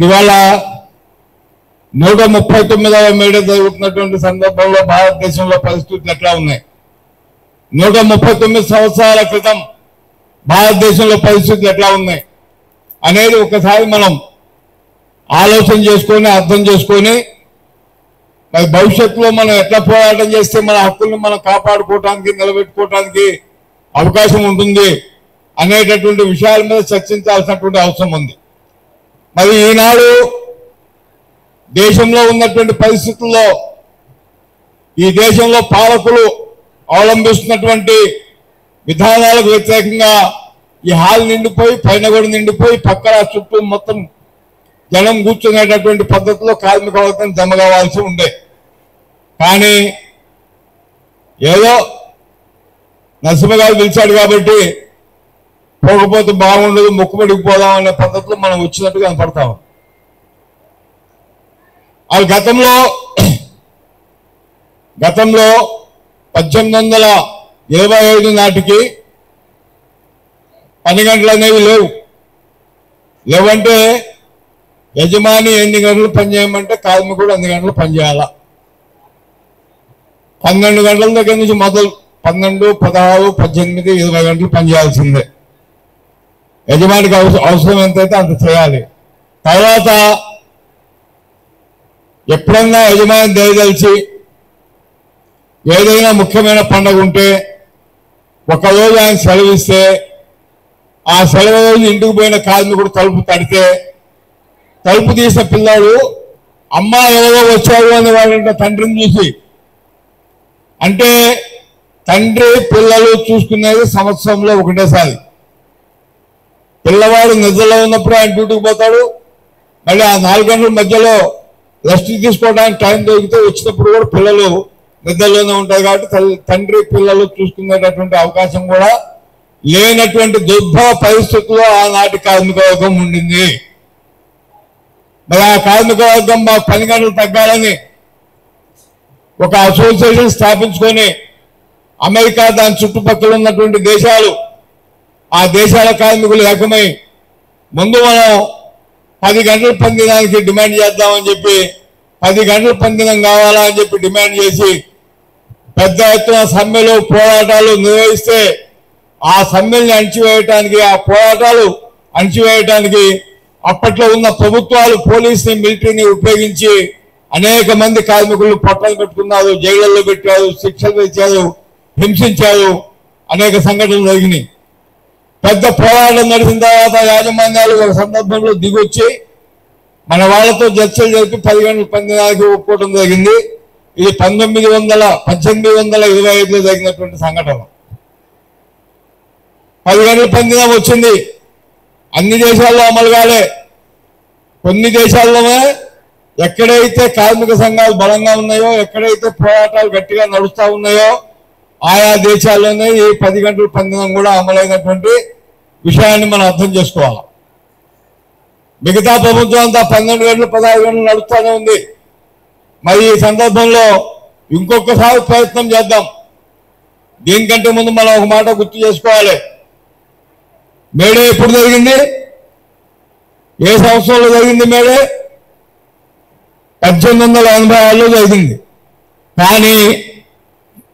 ఇవాళ 139వ మేడే జరుగుతున్నటువంటి సందర్భంలో భారతదేశంలో పరిస్థితులు ఎట్లా ఉన్నాయి, 139 సంవత్సరాల క్రితం భారతదేశంలో పరిస్థితులు ఎట్లా ఉన్నాయి అనేది ఒకసారి మనం ఆలోచన చేసుకొని అర్థం చేసుకొని మరి భవిష్యత్తులో మనం ఎట్లా పోరాటం చేస్తే మన హక్కుల్ని మనం కాపాడుకోవడానికి నిలబెట్టుకోవడానికి అవకాశం ఉంటుంది అనేటటువంటి విషయాల మీద చర్చించాల్సినటువంటి అవసరం ఉంది. మరి ఈనాడు దేశంలో ఉన్నటువంటి పరిస్థితుల్లో ఈ దేశంలో పాలకులు అవలంబిస్తున్నటువంటి విధానాలకు వ్యతిరేకంగా ఈ హాల్ నిండిపోయి పైన కూడా నిండిపోయి పక్కన చుట్టూ మొత్తం జనం కూర్చునేటటువంటి పద్ధతిలో కార్మిక వర్గం జమ కావాల్సి ఉండే. కానీ ఏదో నరసింహ గారు పిలిచాడు కాబట్టి పోకపోతే బాగుండదు, మొక్కుబడికి పోదాం అనే పద్ధతిలో మనం వచ్చినట్టుగా కనపడతాం. అది గతంలో 1825 నాటికి 10 గంటలు అనేవి లేవంటే యజమాని ఎన్ని గంటలు పనిచేయమంటే కార్మికుడు అన్ని గంటలు పనిచేయాల. 12 గంటల దగ్గర నుంచి మొదలు 12, 16, 18, 20 గంటలు పనిచేయాల్సిందే. యజమానికి అవసరం ఎంతైతే అంత చేయాలి. తర్వాత ఎప్పుడన్నా యజమాని దయదలిచి ఏదైనా ముఖ్యమైన పండుగ ఉంటే ఒకరోజు ఆయన సెలవిస్తే ఆ సెలవు రోజు ఇంటికి పోయిన కార్మికుడు తలుపు తడితే తలుపు తీసిన పిల్లాడు అమ్మ ఎవరో వచ్చారు అని వాళ్ళంట తండ్రిని చూసి, అంటే తండ్రి పిల్లలు చూసుకునేది సంవత్సరంలో ఒకటేసారి. పిల్లవాడు నిద్రలో ఉన్నప్పుడు ఆయన డ్యూటీకి పోతాడు, మళ్ళీ ఆ 4 గంటల మధ్యలో రెస్ట్ తీసుకోవడానికి టైం దొరికితే వచ్చినప్పుడు కూడా పిల్లలు నిద్రలోనే ఉంటారు. కాబట్టి తండ్రి పిల్లలు చూసుకునేటటువంటి అవకాశం కూడా లేనటువంటి దుర్భర పరిస్థితుల్లో ఆనాటి కార్మిక వర్గం ఉండింది. మరి ఆ కార్మిక వర్గం మా 10 గంటలు తగ్గాలని ఒక అసోసియేషన్ స్థాపించుకొని అమెరికా దాని చుట్టుపక్కల ఉన్నటువంటి దేశాలు ఆ దేశాల కార్మికులు ఏకమై ముందు మనం 10 గంటలు పనిదినానికి డిమాండ్ చేద్దామని చెప్పి 10 గంటలు పనిదినం కావాలా అని చెప్పి డిమాండ్ చేసి పెద్ద ఎత్తున సమ్మెలు పోరాటాలు నిర్వహిస్తే ఆ సమ్మెల్ని అణచివేయటానికి ఆ పోరాటాలు అణచివేయటానికి అప్పట్లో ఉన్న ప్రభుత్వాలు పోలీసుని మిలిటరీని ఉపయోగించి అనేక మంది కార్మికులు పొట్టలు పెట్టుకున్నారు, జైళ్లలో పెట్టారు, శిక్షలు ఇచ్చారు, హింసించారు, అనేక సంఘటనలు జరిగినాయి. పెద్ద పోరాటం నడిచిన తర్వాత యాజమాన్యాలు ఒక సందర్భంలో దిగొచ్చి మన వాళ్ళతో చర్చలు జరిపి 10 గంటల పనిదినానికి ఒప్పుకోవడం జరిగింది. ఇది 1825లో జరిగినటువంటి సంఘటన. 10 గంటల పనిదినం వచ్చింది. అన్ని దేశాల్లో అమలు కాలే. కొన్ని దేశాల్లోనే ఎక్కడైతే కార్మిక సంఘాలు బలంగా ఉన్నాయో, ఎక్కడైతే పోరాటాలు గట్టిగా నడుస్తూ ఉన్నాయో ఆయా దేశాల్లోనే ఈ 10 గంటల పనిదినం కూడా అమలైనటువంటి విషయాన్ని మనం అర్థం చేసుకోవాలి. మిగతా ప్రభుత్వం అంతా 12 గంటలు 16 గంటలు నడుస్తూనే ఉంది. మరి ఈ సందర్భంలో ఇంకొకసారి ప్రయత్నం చేద్దాం. దీనికంటే ముందు మనం ఒక మాట గుర్తు చేసుకోవాలి. మేడే ఎప్పుడు జరిగింది, ఏ సంవత్సరంలో జరిగింది? మేడే 1886లో జరిగింది. కానీ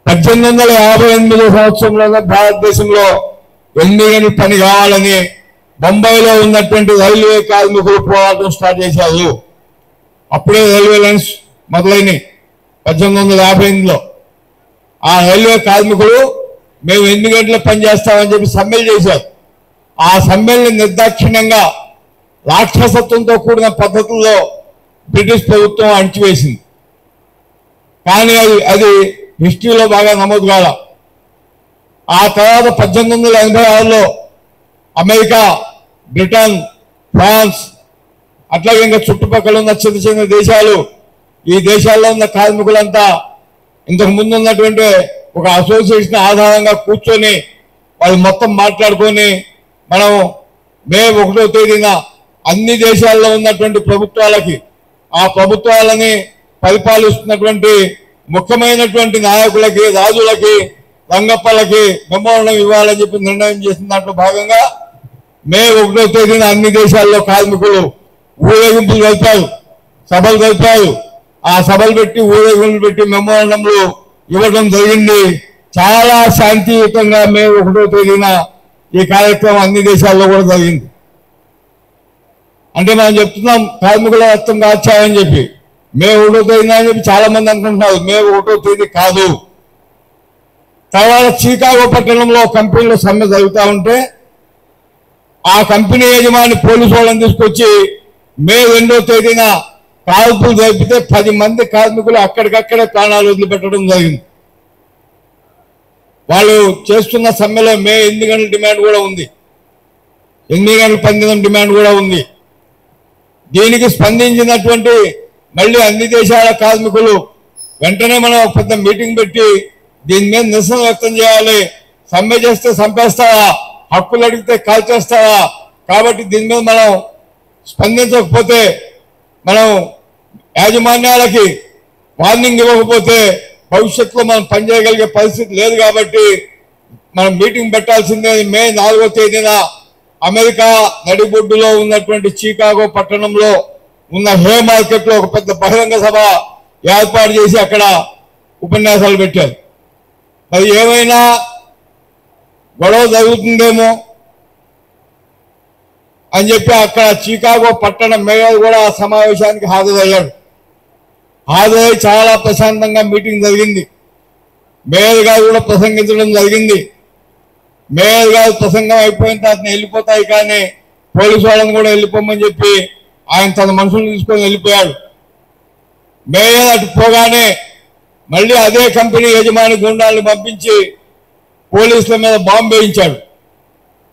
1858 సంవత్సరంలో భారతదేశంలో 8 గంటల పని కావాలని బొంబాయిలో ఉన్నటువంటి రైల్వే కార్మికులు పోరాటం స్టార్ట్ చేశారు. అప్పుడే రైల్వే లైన్స్ మొదలైనవి 1858లో. ఆ రైల్వే కార్మికులు మేము 8 గంటలు పని చేస్తామని చెప్పి సమ్మెలు చేశారు. ఆ సమ్మెల్ని నిర్దాక్షిణ్యంగా రాక్షసత్వంతో కూడిన పద్ధతుల్లో బ్రిటిష్ ప్రభుత్వం అణచివేసింది. కానీ అది హిస్టరీలో బాగా నమోదు కాల. ఆ తర్వాత 1886లో అమెరికా, బ్రిటన్, ఫ్రాన్స్ అట్లాగే ఇంకా చుట్టుపక్కల ఉన్న చిన్న చిన్న దేశాలు, ఈ దేశాల్లో ఉన్న కార్మికులంతా ఇంతకు ముందు ఉన్నటువంటి ఒక అసోసియేషన్ ఆధారంగా కూర్చొని వాళ్ళు మొత్తం మాట్లాడుకొని మనం మే 1వ తేదీన అన్ని దేశాల్లో ఉన్నటువంటి ప్రభుత్వాలకి, ఆ ప్రభుత్వాలని పరిపాలిస్తున్నటువంటి ముఖ్యమైనటువంటి నాయకులకి, రాజులకి, రంగప్పలకి మెమోరండం ఇవ్వాలని చెప్పి నిర్ణయం చేసిన దాంట్లో భాగంగా మే 1వ తేదీన అన్ని దేశాల్లో కార్మికులు ఊరేగింపులు కలిపారు, సభలు కలిపారు. ఆ సభలు పెట్టి ఊరేగింపులు పెట్టి మెమోరాండంలు ఇవ్వడం జరిగింది. చాలా శాంతియుతంగా మే 1వ తేదీన ఈ కార్యక్రమం అన్ని దేశాల్లో కూడా జరిగింది. అంటే మనం చెప్తున్నాం కార్మికుల రక్తం కాచాయని చెప్పి, మే 1వ తేదీన అని చెప్పి చాలా మంది అనుకుంటున్నారు. మే 1వ తేదీ కాదు. తర్వాత చికాగో పట్టణంలో కంపెనీలో సమ్మె జరుగుతూ ఉంటే ఆ కంపెనీ యజమాని పోలీసు వాళ్ళని తీసుకొచ్చి మే 2వ తేదీన కాల్పులు జరిపితే 10 మంది కార్మికులు అక్కడికక్కడే ప్రాణాలు వదిలిపెట్టడం జరిగింది. వాళ్ళు చేస్తున్న సమ్మెలో మే 8 గంటల డిమాండ్ కూడా ఉంది, 8 గంటల పనిదినం డిమాండ్ కూడా ఉంది. దీనికి స్పందించినటువంటి మళ్ళీ అన్ని దేశాల కార్మికులు వెంటనే మనం ఒక పెద్ద మీటింగ్ పెట్టి దీని మీద నిరసన వ్యక్తం చేయాలి. సమ్మె చేస్తే చంపేస్తావా, హక్కులు అడిగితే కాల్చేస్తావా, కాబట్టి దీని మీద మనం స్పందించకపోతే, మనం యాజమాన్యాలకి వార్నింగ్ ఇవ్వకపోతే భవిష్యత్తులో మనం పనిచేయగలిగే పరిస్థితి లేదు. కాబట్టి మనం మీటింగ్ పెట్టాల్సిందే. మే 4వ తేదీన అమెరికా నడిబొడ్డులో ఉన్నటువంటి చికాగో పట్టణంలో ఉన్న హే మార్కెట్లో ఒక పెద్ద బహిరంగ సభ ఏర్పాటు చేసి అక్కడ ఉపన్యాసాలు పెట్టారు. మరి ఏమైనా గొడవ జరుగుతుందేమో అని చెప్పి అక్కడ చికాగో పట్టణ మేయర్ కూడా ఆ సమావేశానికి హాజరయ్యాడు. హాజరై చాలా ప్రశాంతంగా మీటింగ్ జరిగింది. మేయర్ గారు కూడా ప్రసంగించడం జరిగింది. మేయర్ గారు ప్రసంగం అయిపోయిన తర్వాత వెళ్ళిపోతాయి, కానీ పోలీసు వాళ్ళని కూడా వెళ్ళిపోమని చెప్పి ఆయన తన మనుషులను తీసుకొని వెళ్ళిపోయాడు. మేయర్ అటు పోగానే మళ్ళీ అదే కంపెనీ యజమాని గుండాలను పంపించి పోలీసుల మీద బాంబు వేయించాడు.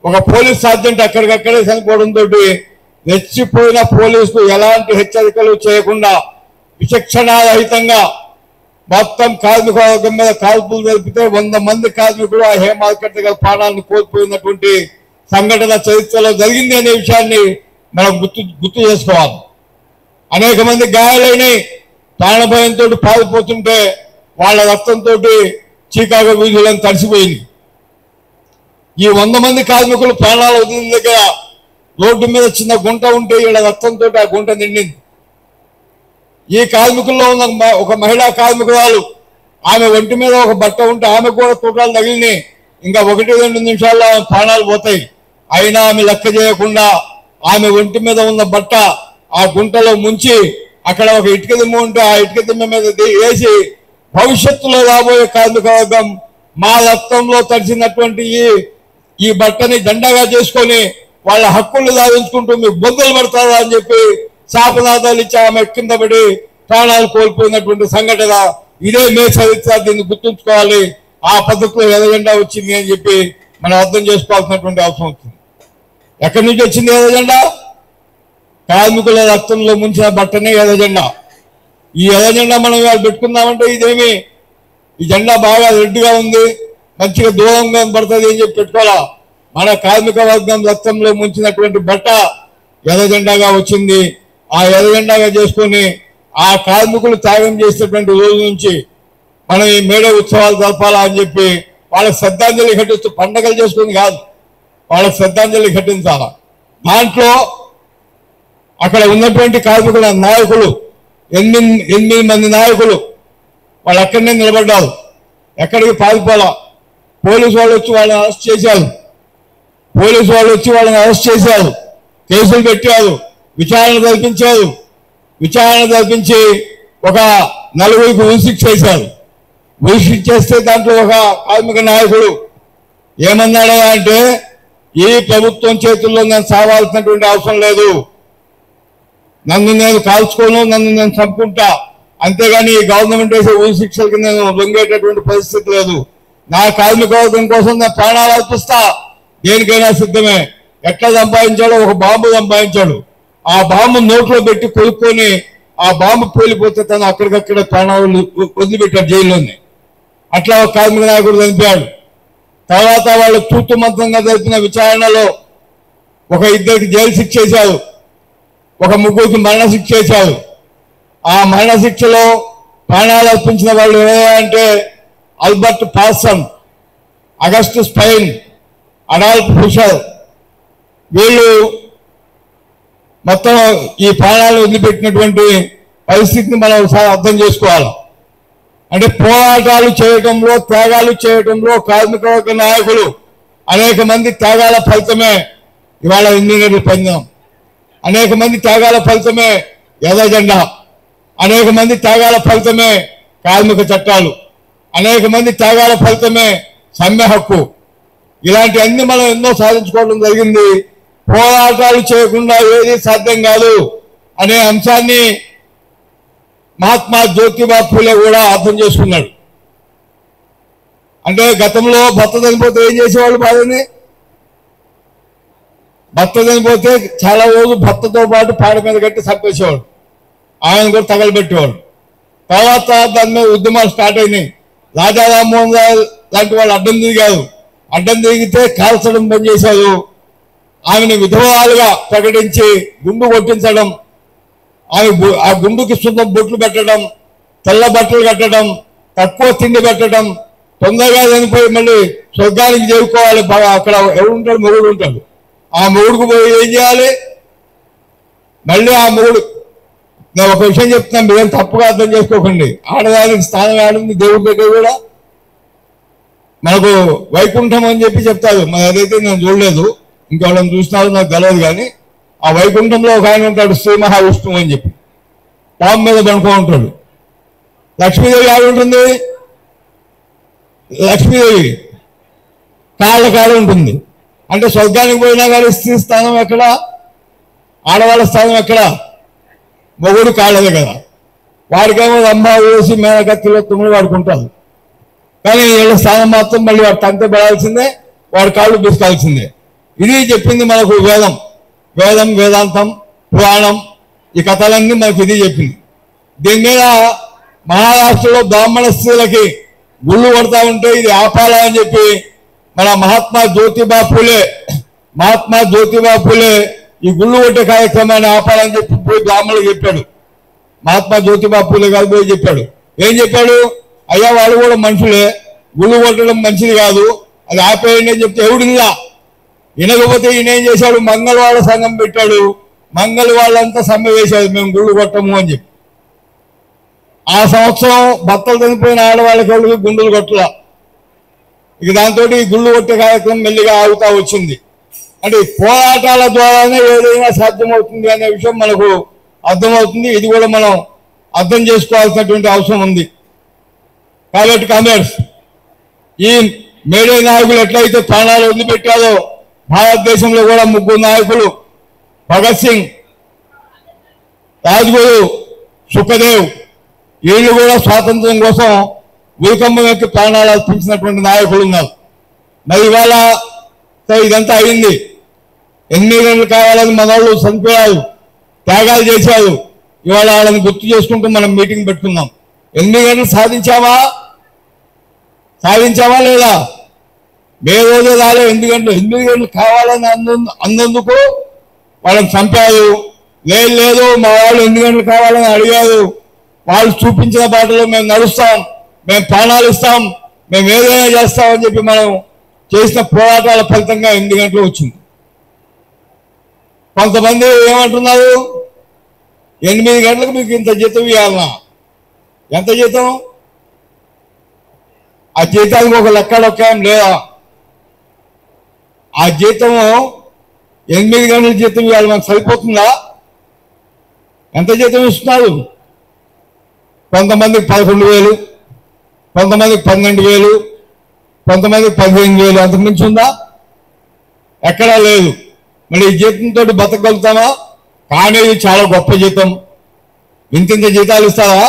ఒక పోలీస్ సర్జెంట్ అక్కడికక్కడే చనిపోవడంతో రెచ్చిపోయిన పోలీసులు ఎలాంటి హెచ్చరికలు చేయకుండా విచక్షణారహితంగా మొత్తం కార్మిక వర్గం మీద కాల్పులు జరిపితే 100 మంది కార్మికులు ఆ హే మార్కెట్ దగ్గర ప్రాణాలను కోల్పోయినటువంటి సంఘటన చరిత్రలో జరిగింది అనే విషయాన్ని మనం గుర్తు చేసుకోవాలి. అనేక మంది గాయాలైనవి, ప్రాణభయంతో పారిపోతుంటే వాళ్ళ రక్తంతో చికాగో వీధులను తడిసిపోయింది. ఈ 100 మంది కార్మికులు ప్రాణాలు వదిలిన దగ్గర రోడ్డు మీద చిన్న గుంట ఉంటే వీళ్ళ రక్తంతో ఆ గుంట నిండింది. ఈ కార్మికుల్లో ఉన్న ఒక మహిళా కార్మికురాలు, ఆమె ఒంటి మీద ఒక బట్ట ఉంటే ఆమె కూడా తూటాలు తగిలినాయి. ఇంకా 1-2 నిమిషాల్లో ఆమె ప్రాణాలు పోతాయి. అయినా ఆమె లెక్క చేయకుండా ఆమె ఒంటి మీద ఉన్న బట్ట ఆ గుంటలో ముంచి అక్కడ ఒక ఇటుక దిమ్మ ఉంటే ఆ ఇటుక దిమ్మ మీద వేసి భవిష్యత్తులో రాబోయే కార్మిక వర్గం మా రక్తంలో తడిసినటువంటి ఈ బట్టని దండగా చేసుకొని వాళ్ళ హక్కులు సాధించుకుంటూ మీకు బొందలు పడతారా అని చెప్పి శాపనాదాలు ఇచ్చి ఆమె కింద పడి ప్రాణాలు కోల్పోయినటువంటి సంఘటన ఇదే మే చరిత్ర. దీన్ని గుర్తుంచుకోవాలి. ఆ పద్ధతిలో ఎర్రజెండా వచ్చింది అని చెప్పి మనం అర్థం చేసుకోవాల్సినటువంటి అవసరం వచ్చింది. ఎక్కడి నుంచి వచ్చింది ఎర్రజెండా? కార్మికుల రక్తంలో ముంచిన బట్టనే ఎర్రజెండా. ఈ ఎర్రజెండా మనం ఇవాళ పెట్టుకుందామంటే ఇదేమి, ఈ జెండా బాగా రెడ్డిగా ఉంది, మంచిగా దూరంగా పడుతుంది అని చెప్పి పెట్టుకోవాలా. మన కార్మిక వర్గం రక్తంలో ముంచినటువంటి బట్ట ఎర్రజెండాగా వచ్చింది. ఆ ఎర్రజెండాగా చేసుకొని ఆ కార్మికులు త్యాగం చేసినటువంటి రోజు నుంచి మనం ఈ మేడే ఉత్సవాలు జరపాలా అని చెప్పి వాళ్ళకి శ్రద్ధాంజలి ఘటిస్తూ, పండగలు చేసుకుని కాదు, వాళ్ళకి శ్రద్ధాంజలి ఘటించాలా. దాంట్లో అక్కడ ఉన్నటువంటి కార్మికుల నాయకులు 8 మంది నాయకులు వాళ్ళు అక్కడనే నిలబడ్డారు, ఎక్కడికి పారిపోలా. పోలీసు వాళ్ళు వచ్చి వాళ్ళని అరెస్ట్ చేశారు. కేసులు పెట్టారు, విచారణ జరిపించారు. విచారణ జరిపించి ఒక 4 ఉరిశిక్ష చేశారు. ఉరిశిక్ష చేస్తే దాంట్లో ఒక కార్మిక నాయకుడు ఏమన్నాడా అంటే, ఈ ప్రభుత్వం చేతుల్లో నేను సావాల్సినటువంటి అవసరం లేదు, నన్ను నేను కాల్చుకోను, నన్ను నేను చంపుకుంటా, అంతేగాని ఈ గవర్నమెంట్ వేసే ఉరిశిక్షలకి నేను లొంగేటటువంటి పరిస్థితి లేదు. నా కార్మిక వర్గం కోసం నేను ప్రాణాలు అర్పిస్తా, దేనికైనా సిద్ధమే. ఎట్లా సంపాదించాడో ఒక బాంబు సంపాదించాడు. ఆ బాంబు నోట్లో పెట్టి కొనుక్కొని ఆ బాంబు పేలిపోతే తను అక్కడికక్కడ ప్రాణాలు వదిలిపెట్టాడు జైల్లోనే. అట్లా ఒక కార్మిక నాయకుడు చనిపోయాడు. తర్వాత వాళ్ళు తూతు మంత్రంగా జరిపిన విచారణలో ఒక 2 జైలు శిక్ష చేశారు, ఒక 3 మరణశిక్ష చేశారు. ఆ మరణశిక్షలో ప్రాణాలు అర్పించిన వాళ్ళు ఎవరంటే Albert Parson, Augustus Pine, Adolph Fischer. వీళ్ళు మొత్తం ఈ ప్రాణాలు వదిలిపెట్టినటువంటి పరిస్థితిని మనం ఒకసారి అర్థం చేసుకోవాలి. అంటే పోరాటాలు చేయడంలో, త్యాగాలు చేయడంలో కార్మిక వర్గ నాయకులు అనేక మంది త్యాగాల ఫలితమే ఇవాళ ఇంజనీర్లు పొందాం. అనేక మంది త్యాగాల ఫలితమే ఎర్ర జెండా, అనేక మంది త్యాగాల ఫలితమే కార్మిక చట్టాలు, అనేక మంది త్యాగాల ఫలితమే సమ్మె హక్కు. ఇలాంటి అన్ని మనం ఎన్నో సాధించుకోవడం జరిగింది. పోరాటాలు చేయకుండా ఏది సాధ్యం కాదు అనే అంశాన్ని మహాత్మా జ్యోతిబా ఫూలే కూడా అర్థం చేసుకున్నాడు. అంటే గతంలో భర్త చనిపోతే ఏం చేసేవాళ్ళు బాధని? భర్త చనిపోతే చాలా రోజులు భర్తతో పాటు పాడ మీద కట్టి చంపేసేవాడు, ఆయన కూడా తగలబెట్టేవాడు. తర్వాత దాని మీద ఉద్యమాలు స్టార్ట్ అయినాయి. రాజా రామ్మోహన్ రావు లాంటి వాళ్ళు అడ్డం తిరిగారు. అడ్డం తిరిగితే కాల్చడం బంద్ చేశారు. ఆమెను విధవాలుగా ప్రకటించి గుండు కొట్టించడం, ఆ గుండుకి సున్నం బొట్లు పెట్టడం, తెల్ల బట్టలు కట్టడం, తక్కువ తిండి పెట్టడం, తొందరగా చనిపోయి మళ్ళీ స్వర్గానికి చేరుకోవాలి. అక్కడ ఎవరు ఉంటాడు? మొగుడు ఉంటాడు. ఆ మొగుడుకు పోయి ఏం చేయాలి? మళ్ళీ ఆ మొగుడు, నేను ఒక విషయం చెప్తున్నాను, మీరేం తప్పుగా అర్థం చేసుకోకండి. ఆడదానికి స్థానం ఆడింది దేవుడి దగ్గర కూడా. మనకు వైకుంఠం అని చెప్పి చెప్తారు, మరి అదైతే నేను చూడలేదు, ఇంకెవరైనా చూసినారో నాకు తెలియదు. కానీ ఆ వైకుంఠంలో ఒక ఆయన ఉంటాడు, శ్రీ మహావిష్ణువు అని చెప్పి, పాము మీద పడుకో ఉంటాడు. లక్ష్మీదేవి ఆడ ఉంటుంది, లక్ష్మీదేవి కాళ్ళ ఉంటుంది. అంటే స్వర్గానికి పోయినా కానీ స్త్రీ స్థానం ఎక్కడ? ఆడవాళ్ళ స్థానం ఎక్కడ? మొగుడు కాళ్ళదే కదా. వాడికేమో అమ్మ వేసి మేనకత్తిలో తుమ్ముడు వాడుకుంటారు. కానీ వీళ్ళ స్థానం మాత్రం మళ్ళీ వాడు తంతే పడాల్సిందే, వాడి కాళ్ళు బిసుకోవాల్సిందే. ఇది చెప్పింది మనకు వేదం. వేదాంతం, పురాణం, ఈ కథలన్నీ మనకు ఇది చెప్పింది. దీని మీద మహారాష్ట్రలో బ్రాహ్మణ స్త్రీలకి గుళ్ళు కొడతా ఉంటే ఇది ఆపాలా అని చెప్పి మన మహాత్మా జ్యోతిబా ఫూలే ఈ గుళ్ళు కొట్టే కార్యక్రమాన్ని ఆపాలని చెప్పి పోయి బ్రాహ్మణులు చెప్పాడు. మహాత్మా జ్యోతిబా ఫూలే గారు పోయి చెప్పాడు. ఏం చెప్పాడు? అయ్యా వాళ్ళు కూడా మనుషులే, గుళ్ళు కొట్టడం మంచిది కాదు, అది ఆపేయండి అని చెప్తే ఎవడిలా వినకపోతే ఈయన ఏం చేశాడు? మంగళవాడ సంఘం పెట్టాడు. మంగళ వాళ్ళంతా సమ్మె వేశారు, మేము గుళ్ళు కొట్టము అని చెప్పి. ఆ సంవత్సరం భర్తలు చనిపోయిన ఆడవాళ్ళకి గుండులు కొట్టలా. ఇక దాంతో ఈ గుళ్ళు కొట్టే కార్యక్రమం మెల్లిగా ఆగుతా వచ్చింది. అంటే పోరాటాల ద్వారానే ఏదైనా సాధ్యమవుతుంది అనే విషయం మనకు అర్థమవుతుంది. ఇది కూడా మనం అర్థం చేసుకోవాల్సినటువంటి అవసరం ఉంది. కాబట్టి కామ్రేడ్స్, ఈ మేడే నాయకులు ఎట్లయితే ప్రాణాలు వదిలిపెట్టారో భారతదేశంలో కూడా ముగ్గురు నాయకులు, భగత్ సింగ్, రాజ్గురు, సుఖదేవ్, వీళ్ళు కూడా స్వాతంత్రం కోసం భూకంపం యొక్క ప్రాణాలు అర్పించినటువంటి నాయకులు ఉన్నారు. మరి ఇవాళ ఇదంతా అయింది. 8 గంటలు కావాలని మన వాళ్ళు చనిపోయారు, త్యాగాలు చేశారు. ఇవాళ వాళ్ళని గుర్తు చేసుకుంటూ మనం మీటింగ్ పెట్టుకున్నాం. 8 గంటలు సాధించావా లేదా? మే రోజు రాలే 8 గంటలు కావాలని అన్నందుకు వాళ్ళని చంపారు. లేదు మా వాళ్ళు 8 గంటలు కావాలని అడిగారు. వాళ్ళు చూపించిన బాటలో మేము నడుస్తాం, మేము ప్రాణాలు ఇస్తాం, మేము ఏదైనా చేస్తామని చెప్పి మనం చేసిన పోరాటాల ఫలితంగా 8 గంటలు వచ్చింది. కొంతమంది ఏమంటున్నారు? 8 గంటలకు మీకు ఇంత జీతం ఇవ్వాలన్నా? ఎంత జీతం? ఆ జీతానికి ఒక లెక్కడొక్కేం లేదా? ఆ జీతం 8 గంటల జీతం ఇవ్వాలి, మనకు సరిపోతుందా? ఎంత జీతం ఇస్తున్నారు? కొంతమందికి 11,000, కొంతమందికి 12,000, కొంతమందికి 15,000. అంతకుమించి ఉందా? ఎక్కడా లేదు. మరి ఈ జీతంతో బతకగలుగుతామా? కానీ ఇది చాలా గొప్ప జీతం. ఇంత జీతాలు ఇస్తారా?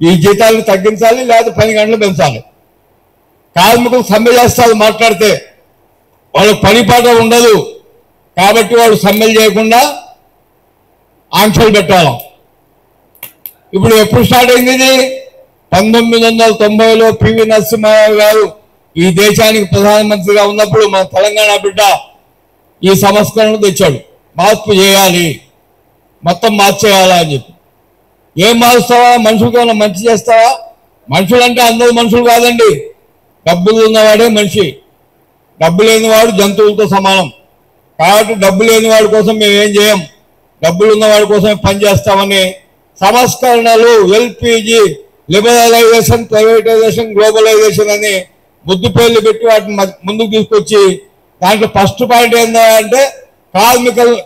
ఈ జీతాలను తగ్గించాలి, లేదా 10 గంటలు పెంచాలి. కార్మికులు సమ్మె చేస్తారు, మాట్లాడితే వాళ్ళకి పని పాట ఉండదు. కాబట్టి వాళ్ళు సమ్మెలు చేయకుండా ఆంక్షలు పెట్టాలి. ఇప్పుడు ఎప్పుడు స్టార్ట్ అయింది ఇది? 1990లో పివి నరసింహారావు గారు ఈ దేశానికి ప్రధానమంత్రిగా ఉన్నప్పుడు మన తెలంగాణ బిడ్డ ఈ సంస్కరణలు తెచ్చాడు. మార్పు చేయాలి, మొత్తం మార్చేయాలా అని చెప్పి. ఏం మారుస్తావా? మనుషులకి ఏమైనా మంచి చేస్తావా? మనుషులంటే అందరూ మనుషులు కాదండి. డబ్బులు ఉన్నవాడే మనిషి, డబ్బు లేనివాడు జంతువులతో సమానం. కాబట్టి డబ్బు లేని వాడి కోసం మేము ఏం చేయం. డబ్బులు ఉన్న వాడి కోసమే పనిచేస్తామని సంస్కరణలు, ఎల్పిజి, లిబరలైజేషన్, ప్రైవేటైజేషన్, గ్లోబలైజేషన్ అని ముద్దు పేర్లు పెట్టి వాటిని ముందుకు తీసుకొచ్చి దాంట్లో ఫస్ట్ పాయింట్ ఏంటంటే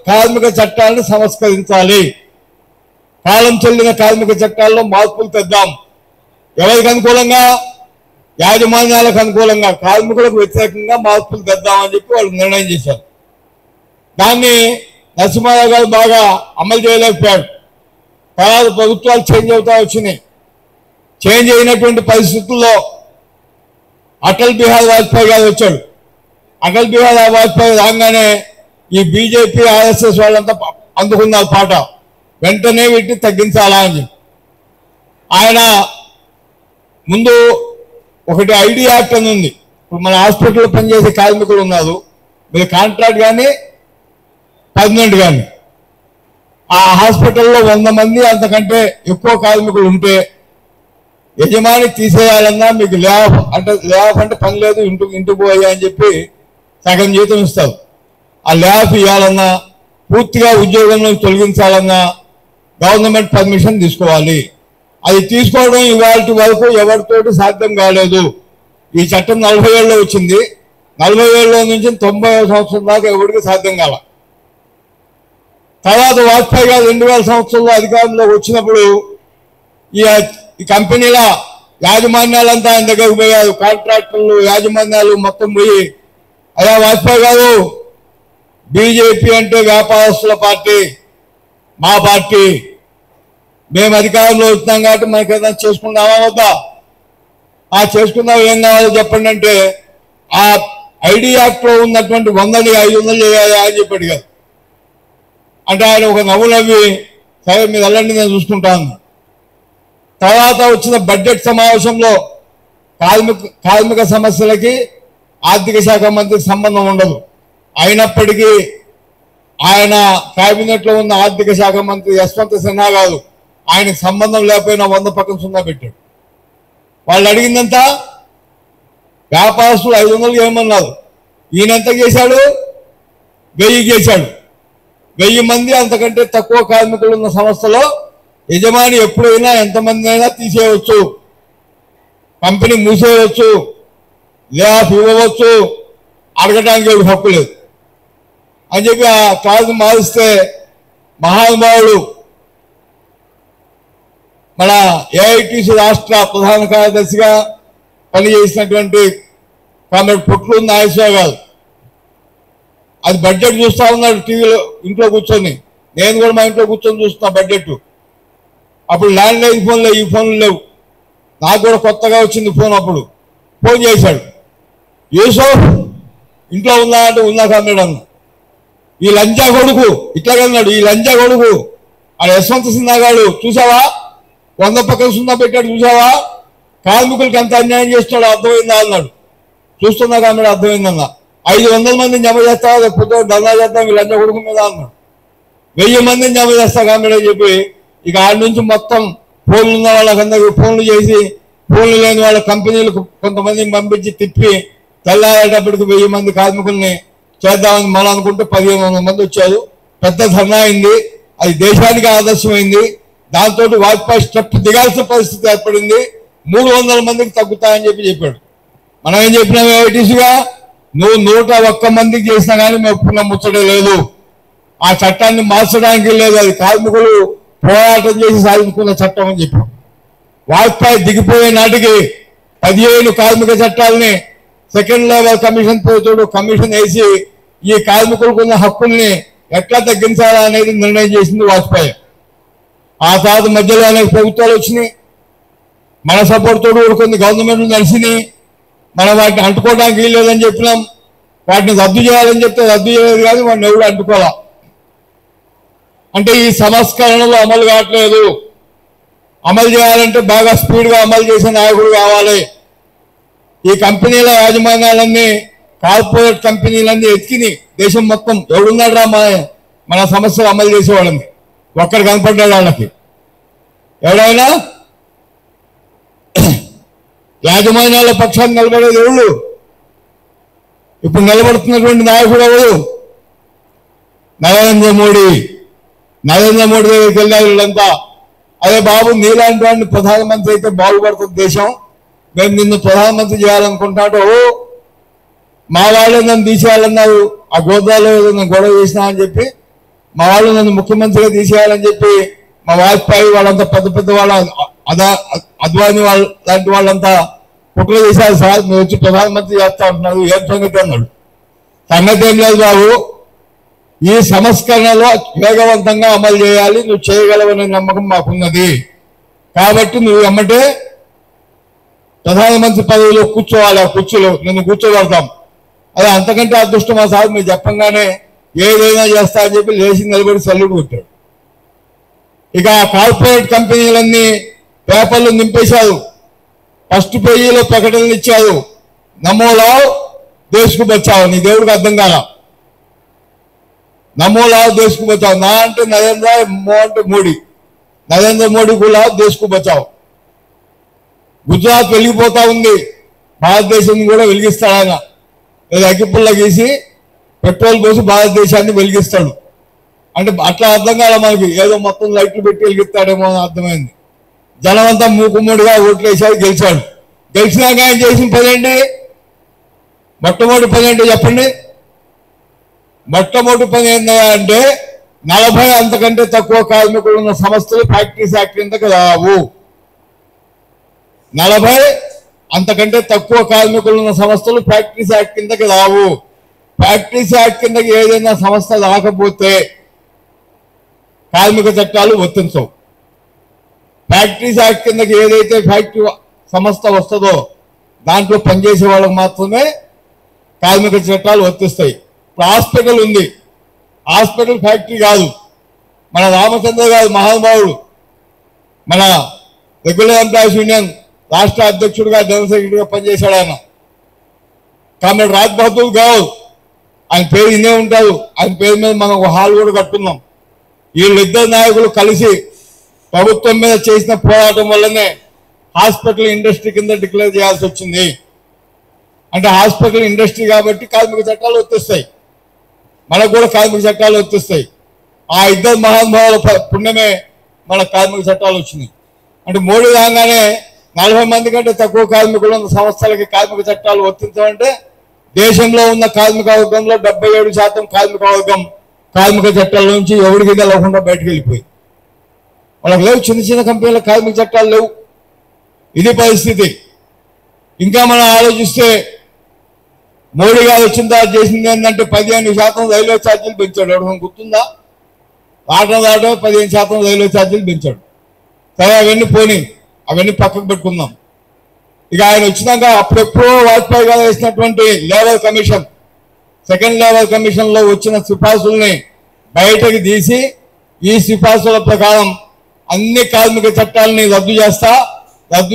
కార్మిక చట్టాలను సంస్కరించాలి. కాలం చెల్లిన కార్మిక చట్టాల్లో మార్పులు తెద్దాం. ఎవరికి అనుకూలంగా? యాజమాన్యాలకు అనుకూలంగా, కార్మికులకు వ్యతిరేకంగా మార్పులు తెద్దామని చెప్పి వాళ్ళు నిర్ణయం చేశారు. దాన్ని నరసింహారావు గారు బాగా అమలు చేయలేకపోయాడు. తర్వాత ప్రభుత్వాలు చేంజ్ అవుతా వచ్చినాయి. చేంజ్ అయినటువంటి పరిస్థితుల్లో అటల్ బిహారీ వాజ్పేయి గారు వచ్చాడు. అటల్ బిహారీ వాజ్పేయి రాగానే ఈ బీజేపీ, ఆర్ఎస్ఎస్ వాళ్ళంతా అందుకున్నారు పాట, వెంటనే వీటిని తగ్గించాలా అని. ఆయన ముందు ఒకటి ఐడి యాక్ట్ అని ఉంది. ఇప్పుడు మన హాస్పిటల్లో పనిచేసే కార్మికులు ఉన్నారు, మీరు కాంట్రాక్ట్ కానీ పర్మనెంట్ కానీ, ఆ హాస్పిటల్లో 100 మంది అంతకంటే ఎక్కువ కార్మికులు ఉంటే యజమాని తీసేయాలన్నా మీకు లే ఆఫ్ అంటే పని లేదు, ఇంటికి పోయా అని చెప్పి సగం జీతం ఇస్తారు. ఆ లే ఆఫ్ ఇవ్వాలన్నా, పూర్తిగా ఉద్యోగంలో తొలగించాలన్నా గవర్నమెంట్ పర్మిషన్ తీసుకోవాలి. అది తీసుకోవడం ఇవాళ వరకు ఎవరితోటి సాధ్యం కాలేదు. ఈ చట్టం 40 ఏళ్ళలో వచ్చింది. 40 ఏళ్ళలో నుంచి 90వ సంవత్సరం దాకా ఎవరికి సాధ్యం కాల. తర్వాత వాజ్పేయి గారు 2000 సంవత్సరంలో అధికారంలోకి వచ్చినప్పుడు ఈ కంపెనీల యాజమాన్యాలంతా ఆయన దగ్గరకు పోయారు. కాంట్రాక్టర్లు, యాజమాన్యాలు మొత్తం పోయి, అయ్యా వాజ్పేయి గారు, బీజేపీ అంటే వ్యాపారస్తుల పార్టీ, మా పార్టీ, మేము అధికారంలో వచ్చినాం కాబట్టి మనకి ఏదైనా చేసుకున్నామా వద్దా? చేసుకున్నావు, ఏం కావాలో చెప్పండి అంటే ఆ ఐడి యాక్ట్ లో ఉన్నటువంటి 100ని 500 చేయాలి అని చెప్పి అడిగారు. అంటే ఆయన ఒక నవ్వు నవ్వి, సరే మీరు వెళ్ళండి నేను చూసుకుంటాను. తర్వాత వచ్చిన బడ్జెట్ సమావేశంలో కార్మిక సమస్యలకి ఆర్థిక శాఖ మంత్రికి సంబంధం ఉండదు. అయినప్పటికీ ఆయన కేబినెట్ లో ఉన్న ఆర్థిక శాఖ మంత్రి యశ్వంత్ సిన్హా గారు ఆయనకు సంబంధం లేకపోయినా 100 పక్కన సున్నా పెట్టాడు. వాళ్ళు అడిగిందంతా వ్యాపారస్తులు 500 ఏమన్నారు, ఈయన ఎంత చేశాడు? 1000 చేశాడు. 1000 మంది అంతకంటే తక్కువ కార్మికులు ఉన్న సంస్థలో యజమాని ఎప్పుడైనా ఎంతమంది అయినా తీసేయవచ్చు, కంపెనీ మూసేయవచ్చు, లే ఆఫ్ ఇవ్వవచ్చు, అడగడానికి ఎవరికి హక్కు లేదు అని చెప్పి ఆ క్లాస్ మారిస్తే మహానుభావుడు మన ఏఐటీసీ రాష్ట్ర ప్రధాన కార్యదర్శిగా పనిచేసినటువంటి కామ్రేడ్ పొట్లూరు నాగేశ్వరరావు గారు అది బడ్జెట్ చూస్తా ఉన్నాడు టీవీలో, ఇంట్లో కూర్చొని. నేను కూడా మా ఇంట్లో కూర్చొని చూస్తున్నా బడ్జెట్. అప్పుడు ల్యాండ్ లైన్ ఫోన్లో ఈ ఫోన్లు లేవు, నాకు కూడా కొత్తగా వచ్చింది ఫోన్. అప్పుడు ఫోన్ చేశాడు, యూసఫ్ ఇంట్లో ఉన్నా అంటే ఉన్నా కామ్రేడ్ అన్న. ఈ లంజా కొడుకు ఇట్లాగన్నాడు, ఈ లంజా కొడుకు ఆ యశ్వంత్ సిన్హా గారు చూసావా, 100 పక్కన సున్నా పెట్టాడు చూసావా, కార్మికులకి ఎంత అన్యాయం చేస్తాడో అర్థమైందా అన్నాడు. చూస్తున్నా కామ్రేడ్ అర్థమైందన్నా. 500 మందిని జమ చేస్తావా, లేకపోతే ధర్నా చేద్దాం ఈ లంజా కొడుకు మీద అన్నాడు. 1000 మందిని జమ చేస్తా కామ్రేడ్ అని చెప్పి ఇక ఆడి నుంచి మొత్తం ఫోన్లు ఉన్న వాళ్ళకందరికీ ఫోన్లు చేసి, ఫోన్లు లేని వాళ్ళ కంపెనీలకు కొంతమందిని పంపించి తిప్పి తెల్లారేటప్పటికి 1000 మంది కార్మికుల్ని చేద్దామని మనం అనుకుంటే 1500 మంది వచ్చారు. పెద్ద ధర్నా అయింది, అది దేశానికి ఆదర్శమైంది. దాంతో వాజ్పేయి స్టెప్ దిగాల్సిన పరిస్థితి ఏర్పడింది. 300 మందికి తగ్గుతాయని చెప్పాడు. మనం ఏం చెప్పినాం ఏఐటీసీగా, నువ్వు 101 మందికి చేసినా కానీ మేము ఒప్పుకున్న ముచ్చటే లేదు, ఆ చట్టాన్ని మార్చడానికి లేదు, అది కార్మికులు పోరాటం చేసి సాధించుకున్న చట్టం అని చెప్పాం. వాజ్పేయి దిగిపోయే నాటికి 15 కార్మిక చట్టాలని సెకండ్ లెవెల్ కమిషన్ పోతోడు కమిషన్ వేసి ఈ కార్మికులకు ఉన్న హక్కుల్ని ఎట్లా తగ్గించాలా అనేది నిర్ణయం చేసింది వాజ్పేయి. ఆ తర్వాత మధ్యలో అనేక ప్రభుత్వాలు వచ్చినాయి, మన సపోర్ట్ తోడు కొన్ని గవర్నమెంట్లు నడిచినాయి. మనం వాటిని అంటుకోవడానికి వీల్లేదని చెప్పినాం, వాటిని రద్దు చేయాలని చెప్తే రద్దు చేయలేదు, కానీ వాటిని ఎవరు అంటుకోవాలా. అంటే ఈ సంస్కరణలు అమలు కావట్లేదు. అమలు చేయాలంటే బాగా స్పీడ్గా అమలు చేసే నాయకుడు కావాలి. ఈ కంపెనీల యాజమాన్యాలన్నీ, కార్పొరేట్ కంపెనీలన్నీ ఎత్తికిని దేశం మొత్తం ఎవడున్నాడు మన సమస్యలు అమలు చేసేవాళ్ళని, ఒక్కరు కనపడ్డాడు వాళ్ళకి. ఎవరైనా యాజమాన్యాల పక్షాన్ని నిలబడేది ఎవరు? ఇప్పుడు నిలబడుతున్నటువంటి నాయకుడు ఎవరు? నరేంద్ర మోడీ. నరేంద్ర మోడీ దగ్గరికి వెళ్ళారు వీళ్ళంతా. అదే బాబు నీలాంటి వాడిని ప్రధానమంత్రి అయితే బాగుపడుతుంది దేశం, మేము నిన్ను ప్రధానమంత్రి చేయాలనుకుంటాడు. మా వాళ్ళు నన్ను తీసేయాలన్నారు, ఆ గోదాలో ఏదో నేను గొడవ చేసినా అని చెప్పి మా వాళ్ళు నన్ను ముఖ్యమంత్రిగా తీసేయాలని చెప్పి మా వాజ్పేయి వాళ్ళంతా పెద్ద పెద్ద వాళ్ళ అద్వానీ వాళ్ళ లాంటి వాళ్ళంతా కుట్ర చేశారు. సార్ మీరు వచ్చి ప్రధానమంత్రి చేస్తా ఉంటున్నారు, ఏం సంగతి అన్నాడు. సంగతి ఏం లేదు బాబు, ఈ సంస్కరణలో వేగవంతంగా అమలు చేయాలి, నువ్వు చేయగలవనే నమ్మకం మాకున్నది. కాబట్టి నువ్వు ఎమ్మటే ప్రధానమంత్రి పదవిలో కూర్చోవాలి, ఆ కుర్చీలో నిన్ను కూర్చోగలుగుతాం. అదే అంతకంటే అదృష్టం మా సార్ మీరు చెప్పంగానే ఏదైనా చేస్తా అని చెప్పి లేచి నిలబడి సల్యూట్ కొట్టాడు. ఇక కార్పొరేట్ కంపెనీలన్నీ పేపర్లు నింపేశారు, ఫస్ట్ పేజీలో ప్రకటనలు ఇచ్చారు. నమోలావ్ దేశ్కు బచావ్, నీ దేవుడికి అర్థం కాల. నమోలావ్ దేశ్కు బచావ్, నా అంటే నరేంద్ర, మో అంటే మోడీ, నరేంద్ర మోడీ కూడా దేశ్కు బచావ్. గుజరాత్ వెలిగిపోతా ఉంది, భారతదేశం కూడా వెలిగిస్తాడు ఆయన. లేదా అగ్గిపుల్ల గీసి పెట్రోల్ పోసి భారతదేశాన్ని వెలిగిస్తాడు అంటే అట్లా అర్థం కాల మనకి, ఏదో మొత్తం లైట్లు పెట్టి వెలిగిస్తాడేమో అని అర్థమైంది. జనమంతా మూకుమ్మడిగా ఓట్లు వేసాడు, గెలిచాడు. గెలిచినాక ఆయన చేసిన పని ఏంటి? మొట్టమొదటి పని ఏంటో చెప్పండి. మొట్టమొదటి పని ఏంటంటే 40 అంతకంటే తక్కువ కార్మికులు ఉన్న సంస్థలు ఫ్యాక్టరీస్ యాక్ట్ కిందకి రావు. 40 అంతకంటే తక్కువ కార్మికులు ఉన్న సంస్థలు ఫ్యాక్టరీస్ యాక్ట్ కిందకి రావు. ఫ్యాక్టరీస్ యాక్ట్ కిందకి ఏదైనా సంస్థ రాకపోతే కార్మిక చట్టాలు వర్తించవు. ఫ్యాక్టరీస్ యాక్ట్ కిందకి ఏదైతే ఫ్యాక్టరీ సంస్థ వస్తుందో దాంట్లో పనిచేసే వాళ్ళకి మాత్రమే కార్మిక చట్టాలు వర్తిస్తాయి. ఇప్పుడు హాస్పిటల్ ఉంది, హాస్పిటల్ ఫ్యాక్టరీ కాదు. మన రామచంద్ర గారు మహానుభావుడు, మన రెగ్యులర్ ఎంప్లాయీస్ యూనియన్ రాష్ట్ర అధ్యక్షుడిగా, జనరల్ సెక్రటరీగా పనిచేశాడు ఆయన. కామ్రేడ్ రాజ్ బహదూర్ గౌర్, ఆయన పేరు ఇన్నే ఉంటారు. ఆయన పేరు మీద మనం ఒక హాల్ కూడా కట్టుకున్నాం. వీళ్ళిద్దరు నాయకులు కలిసి ప్రభుత్వం మీద చేసిన పోరాటం వల్లనే హాస్పిటల్ ఇండస్ట్రీ కింద డిక్లేర్ చేయాల్సి వచ్చింది. అంటే హాస్పిటల్ ఇండస్ట్రీ కాబట్టి కార్మిక చట్టాలు వర్తిస్తాయి, మనకు కూడా కార్మిక చట్టాలు వర్తిస్తాయి. ఆ ఇద్దరు మహానుభావుల పుణ్యమే మన కార్మిక చట్టాలు వచ్చినాయి. అంటే మోడీ రాగానే 40 మంది కంటే తక్కువ కార్మికులు ఉన్న సంస్థలకి కార్మిక చట్టాలు వర్తించాలంటే దేశంలో ఉన్న కార్మిక వర్గంలో 77% కార్మిక వర్గం కార్మిక చట్టాల నుంచి ఎవరికి లేకుండా బయటకు వెళ్ళిపోయి వాళ్ళకి లేవు. చిన్న చిన్న కంపెనీల కార్మిక చట్టాలు లేవు. ఇది పరిస్థితి. ఇంకా మనం ఆలోచిస్తే మోడీ గారు వచ్చిన తర్వాత చేసింది ఏంటంటే 15% రైల్వే ఛార్జీలు పెంచాడు. ఎవరికి గుర్తుందా? రావడం 15% రైల్వే ఛార్జీలు పెంచాడు. సరే అవన్నీ పోనీ, అవన్నీ పక్కకు పెట్టుకుందాం. ఇక ఆయన వచ్చినాక అప్పుడెప్పుడో వాజ్పేయి గారు వేసినటువంటి labour commission, second labour commission లో వచ్చిన సిఫార్సుల్ని బయటకు తీసి ఈ సిఫార్సుల ప్రకారం అన్ని కార్మిక చట్టాలని రద్దు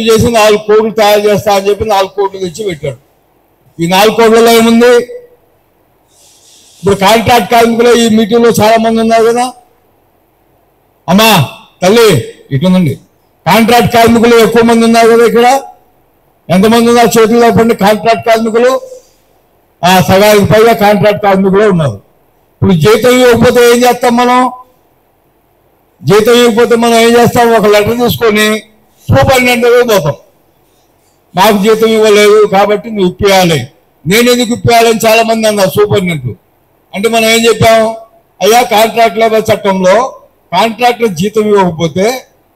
చేసి 4 కోట్లు తయారు చేస్తా అని చెప్పి 4 కోట్లు తెచ్చి పెట్టాడు. ఈ 4 కోట్లలో ఏముంది? ఇప్పుడు కాంట్రాక్ట్ కార్మికులు ఈ మీటింగ్ లో చాలా మంది ఉన్నారు కదా. అమ్మా తల్లి ఇటుందండి, కాంట్రాక్ట్ కార్మికులు ఎక్కువ మంది ఉన్నారు కదా. ఇక్కడ ఎంతమంది ఉన్నారు చేతుల్లో పండి కాంట్రాక్ట్ కార్మికులు? సగానికి పైగా కాంట్రాక్ట్ కార్మికులు ఉన్నారు. ఇప్పుడు జీతం ఇవ్వకపోతే ఏం చేస్తాం మనం? జీతం ఇవ్వకపోతే మనం ఏం చేస్తాం? ఒక లెటర్ తీసుకొని సూపరింటెండెంట్ దగ్గర పోతాం. నాకు జీతం ఇవ్వలేదు కాబట్టి నువ్వు ఇప్పియాలి. నేను ఎందుకు ఇప్పియాలని చాలా మంది అన్నారు సూపరింటెండెంట్. అంటే మనం ఏం చెప్పాం? అయ్యా కాంట్రాక్ట్ లేబర్ చట్టంలో కాంట్రాక్టర్ జీతం ఇవ్వకపోతే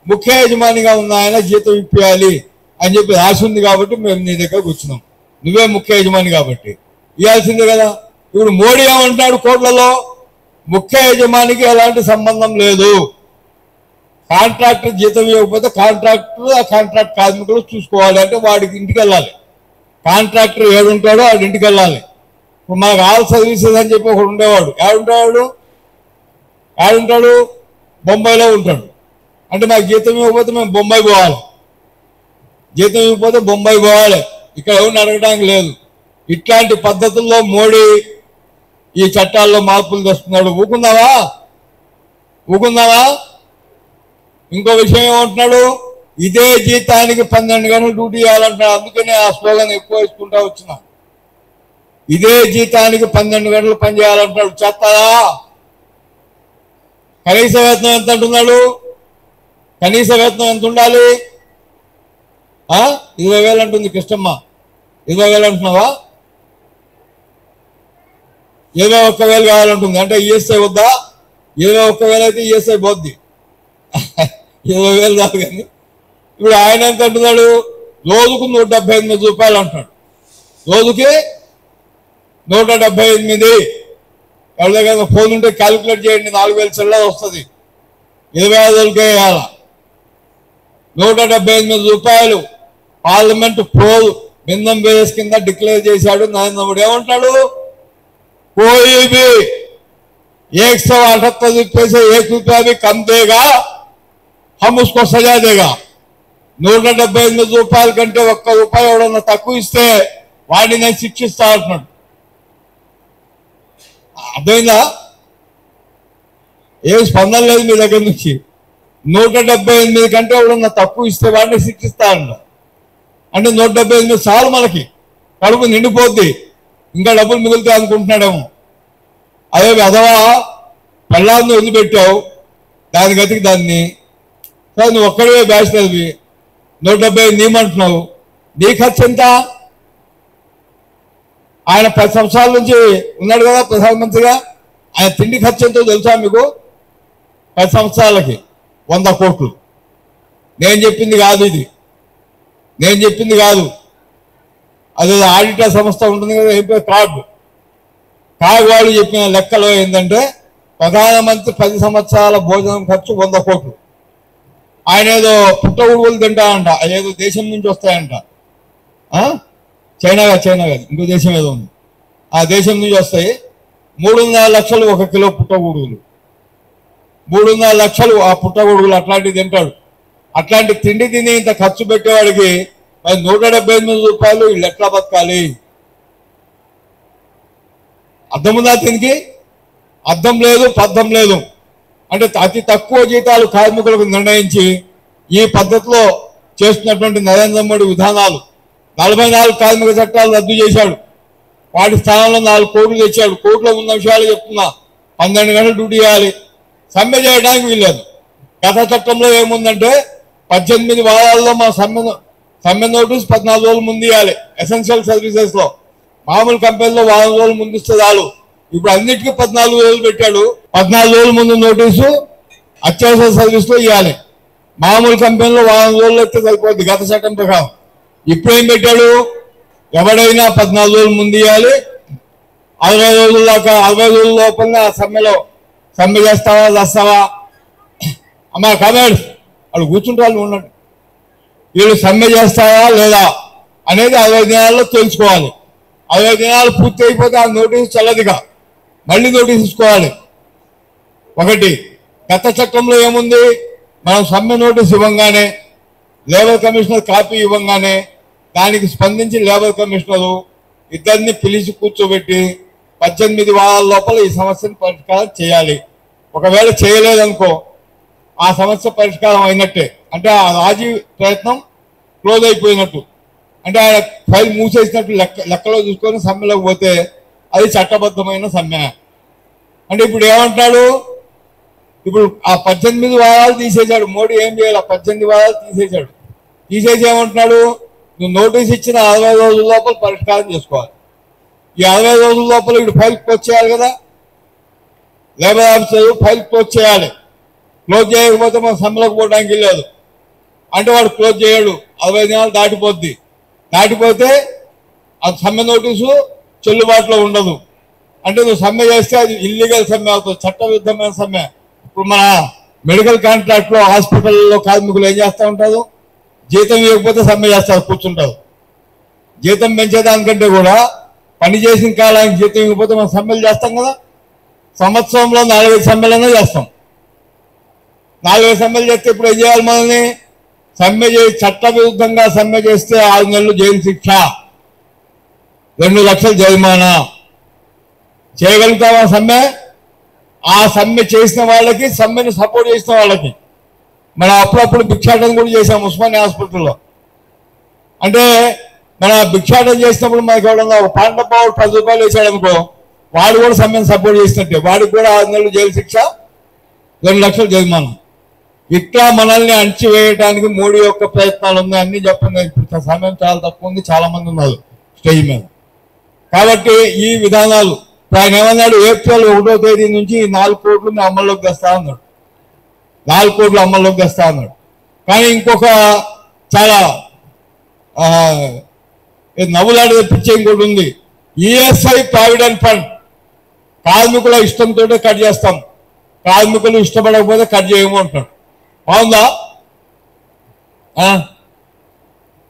ముఖ్య యజమానిగా ఉన్న ఆయన జీతం ఇప్పియాలి అని చెప్పి రాసి ఉంది కాబట్టి మేము నీ దగ్గర కూర్చున్నాం. నువ్వే ముఖ్య యజమాని కాబట్టి ఇవ్వాల్సిందే కదా. ఇప్పుడు మోడీ ఏమంటాడు కోర్టులలో? ముఖ్య యజమానికి ఎలాంటి సంబంధం లేదు, కాంట్రాక్టర్ జీతం ఇవ్వకపోతే కాంట్రాక్టర్ ఆ కాంట్రాక్ట్ కార్మికులు చూసుకోవాలి. అంటే వాడికి ఇంటికి వెళ్ళాలి. కాంట్రాక్టర్ ఏడుంటాడో వాడి ఇంటికి వెళ్ళాలి. ఇప్పుడు మనకు ఆల్ సర్వీసెస్ అని చెప్పి ఒకడు ఉండేవాడు. ఏడుంటాడు? బొంబాయిలో ఉంటాడు. అంటే మాకు జీతం ఇవ్వకపోతే మేము బొంబాయి పోవాలి, జీతం ఇవ్వకపోతే బొంబాయి పోవాలి. ఇక్కడ ఎవరిని అడగడానికి లేదు. ఇట్లాంటి పద్ధతుల్లో మోడీ ఈ చట్టాల్లో మార్పులు తెస్తున్నాడు. ఊకుందావా? ఇంకో విషయం ఏమంటున్నాడు? ఇదే జీతానికి 12 గంటలు డ్యూటీ చేయాలంటున్నాడు. అందుకనే ఆ స్లోగన్ ఎక్కువ వేసుకుంటా వచ్చినా. ఇదే జీతానికి 12 గంటలు పనిచేయాలంటున్నాడు. చేస్తారా? కనీస వేతనం ఎంత అంటున్నాడు? కనీస వేతనం ఎంత ఉండాలి? 20,000 అంటుంది కృష్ణమ్మ. 20,000 అంటున్నావా? 21,000 కావాలంటుంది. అంటే ఈఎస్ఐ వద్దా? 21,000 అయితే ఈఎస్ఐ పోద్ది. 20,000 కాదు. కానీ ఇప్పుడు ఆయన ఎంత అంటున్నాడు? రోజుకు 178 రూపాయలు అంటున్నాడు. రోజుకి 178. ఎవరి దగ్గర ఫోన్ ఉంటే క్యాలిక్యులేట్ చేయండి. 4,000 చిల్లర వస్తుంది. 25,000కే వేయాల. 178 రూపాయలు పార్లమెంట్ మినిమం వేజెస్ కింద డిక్లేర్ చేశాడు నరేంద్ర మోడీ. ఏమంటాడు? कोई भी 178 रुपये से 1 रुपया भी कम देगा हम उसको सजा देगा. 178 రూపాయల కంటే 1 రూపాయి ఎవడన్నా తక్కువ ఇస్తే వాడిని నేను శిక్షిస్తా అంటున్నాడు. అర్థమైందా? ఏం స్పందన లేదు మీ దగ్గర నుంచి. 178 కంటే ఎవడన్నా తక్కువ ఇస్తే వాడిని శిక్షిస్తా అంటున్నాడు. అంటే 178 చాలు, మనకి కడుపు నిండిపోద్ది, ఇంకా డబ్బులు మిగులుతాయి అనుకుంటున్నాడేమో. అదే అదవా పెళ్ళాన్ని వదిలిపెట్టావు, దాని గతికి దాన్ని. సరే నువ్వు ఒక్కడే బ్యాచిలర్వి, 170 నీమంటున్నావు. నీ ఖర్చు ఎంత? ఆయన 10 సంవత్సరాల నుంచి ఉన్నాడు కదా ప్రధానమంత్రిగా. ఆయన తిండి ఖర్చు ఎంతో తెలుసా మీకు? 10 సంవత్సరాలకి 100 కోట్లు. నేను చెప్పింది కాదు ఇది, నేను చెప్పింది కాదు. అదే ఆడిటర్ సంస్థ ఉంటుంది కదా, ఏపీ కార్డు వాళ్ళు చెప్పిన లెక్కలో ఏంటంటే ప్రధానమంత్రి 10 సంవత్సరాల భోజనం ఖర్చు 100 కోట్లు. ఆయన ఏదో పుట్టగొడుగులు తింటాడంట, అదేదో దేశం నుంచి వస్తాయంట. చైనా కాదు, ఇంకో దేశం ఏదో ఉంది. ఆ దేశం నుంచి వస్తాయి. 3.5 లక్షలు 1 కిలో పుట్టగొడుగులు. 3.5 లక్షలు ఆ పుట్టగొడుగులు అట్లాంటివి తింటాడు. అట్లాంటి తిండి తిని ఇంత ఖర్చు పెట్టేవాడికి 178 రూపాయలు వీళ్ళు ఎట్లా బతకాలి? అర్థముందా? దీనికి అర్థం లేదు, పద్ధం లేదు. అంటే అతి తక్కువ జీతాలు కార్మికులకు నిర్ణయించి ఈ పద్ధతిలో చేస్తున్నటువంటి నరేంద్ర మోడీ విధానాలు. 44 కార్మిక చట్టాలు రద్దు చేశాడు. వాటి స్థానంలో 4 కోట్లు తెచ్చాడు. కోర్టులో ఉన్న విషయాలు చెప్తున్నా. 12 గంటలు డ్యూటీ చేయాలి, సమ్మె చేయడానికి వీల్లేదు. గత చట్టంలో ఏముందంటే 18 వారాల్లో మా సమ్మె నోటీస్ 14 రోజులు ముందు ఇవ్వాలి. ఎసెన్షియల్ సర్వీసెస్ లో, మామూలు కంపెనీలో 1 రోజులు ముందు ఇస్తే చాలు. ఇప్పుడు అన్నిటికీ 14 రోజులు పెట్టాడు. 14 రోజుల ముందు నోటీసు అత్యవసర సర్వీస్ లో ఇవ్వాలి. మామూలు కంపెనీలో 1 రోజులు అయితే సరిపోద్ది గత చట్టం ప్రకారం. ఇప్పుడేం పెట్టాడు? ఎవడైనా 14 రోజులు ముందు ఇవ్వాలి. 60 రోజుల దాకా, 60 రోజుల లోపల సమ్మె చేస్తావా? అమ్మా కామెంట్స్ వాళ్ళు కూర్చుంటారు, ఉన్నట్టు వీళ్ళు సమ్మె చేస్తారా లేదా అనేది 60 దినాల్లో తెలుసుకోవాలి. 60 దినాలు పూర్తి అయిపోతే ఆ నోటీసు చల్లదిగా మళ్ళీ నోటీసు ఇచ్చుకోవాలి. ఒకటి, గత చట్టంలో ఏముంది? మనం సమ్మె నోటీసు ఇవ్వంగానే, లేబర్ కమిషనర్ కాపీ ఇవ్వంగానే దానికి స్పందించి లేబర్ కమిషనరు ఇద్దరిని పిలిచి కూర్చోబెట్టి 18 వారాల లోపల ఈ సమస్యను పరిష్కారం చేయాలి. ఒకవేళ చేయలేదనుకో ఆ సమస్య పరిష్కారం అయినట్టే. అంటే ఆ రాజీ ప్రయత్నం క్లోజ్ అయిపోయినట్టు. అంటే ఆయన ఫైల్ మూసేసినట్టు లెక్కలో చూసుకొని సమ్మెలోకి పోతే అది చట్టబద్ధమైన సమ్మె. అంటే ఇప్పుడు ఏమంటాడు? ఇప్పుడు ఆ 18 వారాలు తీసేశాడు మోడీ. ఏం చేయాలి? 18 వారాలు తీసేశాడు. తీసేసి ఏమంటున్నాడు? నువ్వు నోటీస్ ఇచ్చిన 60 రోజుల లోపల పరిష్కారం చేసుకోవాలి. ఈ 60 రోజుల లోపల ఇప్పుడు ఫైల్ క్లోజ్ చేయాలి కదా. లేబర్ ఆఫీసర్ ఫైల్ క్లోజ్ చేయాలి. క్లోజ్ చేయకపోతే మనం సమ్మెలోకి పోవడానికి లేదు. అంటే వాడు క్లోజ్ చేయడు. 60 దినాలు దాటిపోతే ఆ సమ్మె నోటీసు చెల్లుబాటులో ఉండదు. అంటే నువ్వు సమ్మె చేస్తే అది ఇల్లీగల్ సమ్మె అవుతుంది, చట్టవిరుద్ధమైన సమ్మె. ఇప్పుడు మన మెడికల్ కాంట్రాక్ట్ లో, హాస్పిటల్లో కార్మికులు ఏం చేస్తూ ఉంటారు? జీతం ఇవ్వకపోతే సమ్మె చేస్తారు, కూర్చుంటారు. జీతం పెంచేదానికంటే కూడా పని చేసిన కాలానికి జీతం ఇవ్వకపోతే మనం సమ్మెలు చేస్తాం కదా. సంవత్సరంలో 4 సమ్మెలనే చేస్తాం. 4 సమ్మెలు చేస్తే ఇప్పుడు ఏం చేయాలి? మనల్ని సమ్మె చేసి చట్ట విరుద్ధంగా సమ్మె చేస్తే 6 నెలలు జైలు శిక్ష, 2 లక్షలు జరిమానా. చేయగలుగుతావా సమ్మె? ఆ సమ్మె చేసిన వాళ్ళకి, సమ్మెను సపోర్ట్ చేసిన వాళ్ళకి. మనం అప్పుడప్పుడు భిక్షాటన కూడా చేసాం ఉస్మానియా హాస్పిటల్లో. అంటే మన భిక్షాటన చేసినప్పుడు మనకి ఎవడన్నా ఒక పాన్ డబ్బా 10 రూపాయలు వేసాడు అనుకో, వాడు కూడా సమ్మెను సపోర్ట్ చేసినట్టే. వాడికి కూడా 6 నెలలు జైలు శిక్ష, 2 లక్షలు జరిమానా. ఇట్లా మనల్ని అణచివేయడానికి మోడీ యొక్క ప్రయత్నాలు ఉన్నాయి. అన్ని చెప్పండి. ఇప్పుడు సమయం చాలా తక్కువ ఉంది, చాలా మంది ఉన్నారు స్టేజ్ మీద. కాబట్టి ఈ విధానాలు ఆయన ఏమన్నాడు, ఏప్రిల్ 1వ తేదీ నుంచి 4 కోట్లు అమల్లోకి తెస్తా అన్నాడు. 4 కోట్లు అమల్లోకి తెస్తా అన్నాడు. కానీ ఇంకొక చాలా నవ్వులాడి తెప్పించే ఇంకోటి ఉంది. ఈఎస్ఐ ప్రావిడెంట్ ఫండ్ కార్మికుల ఇష్టంతో కట్ చేస్తాం, కార్మికులు ఇష్టపడకపోతే కట్ చేయము అంటాడు. బాగుందా?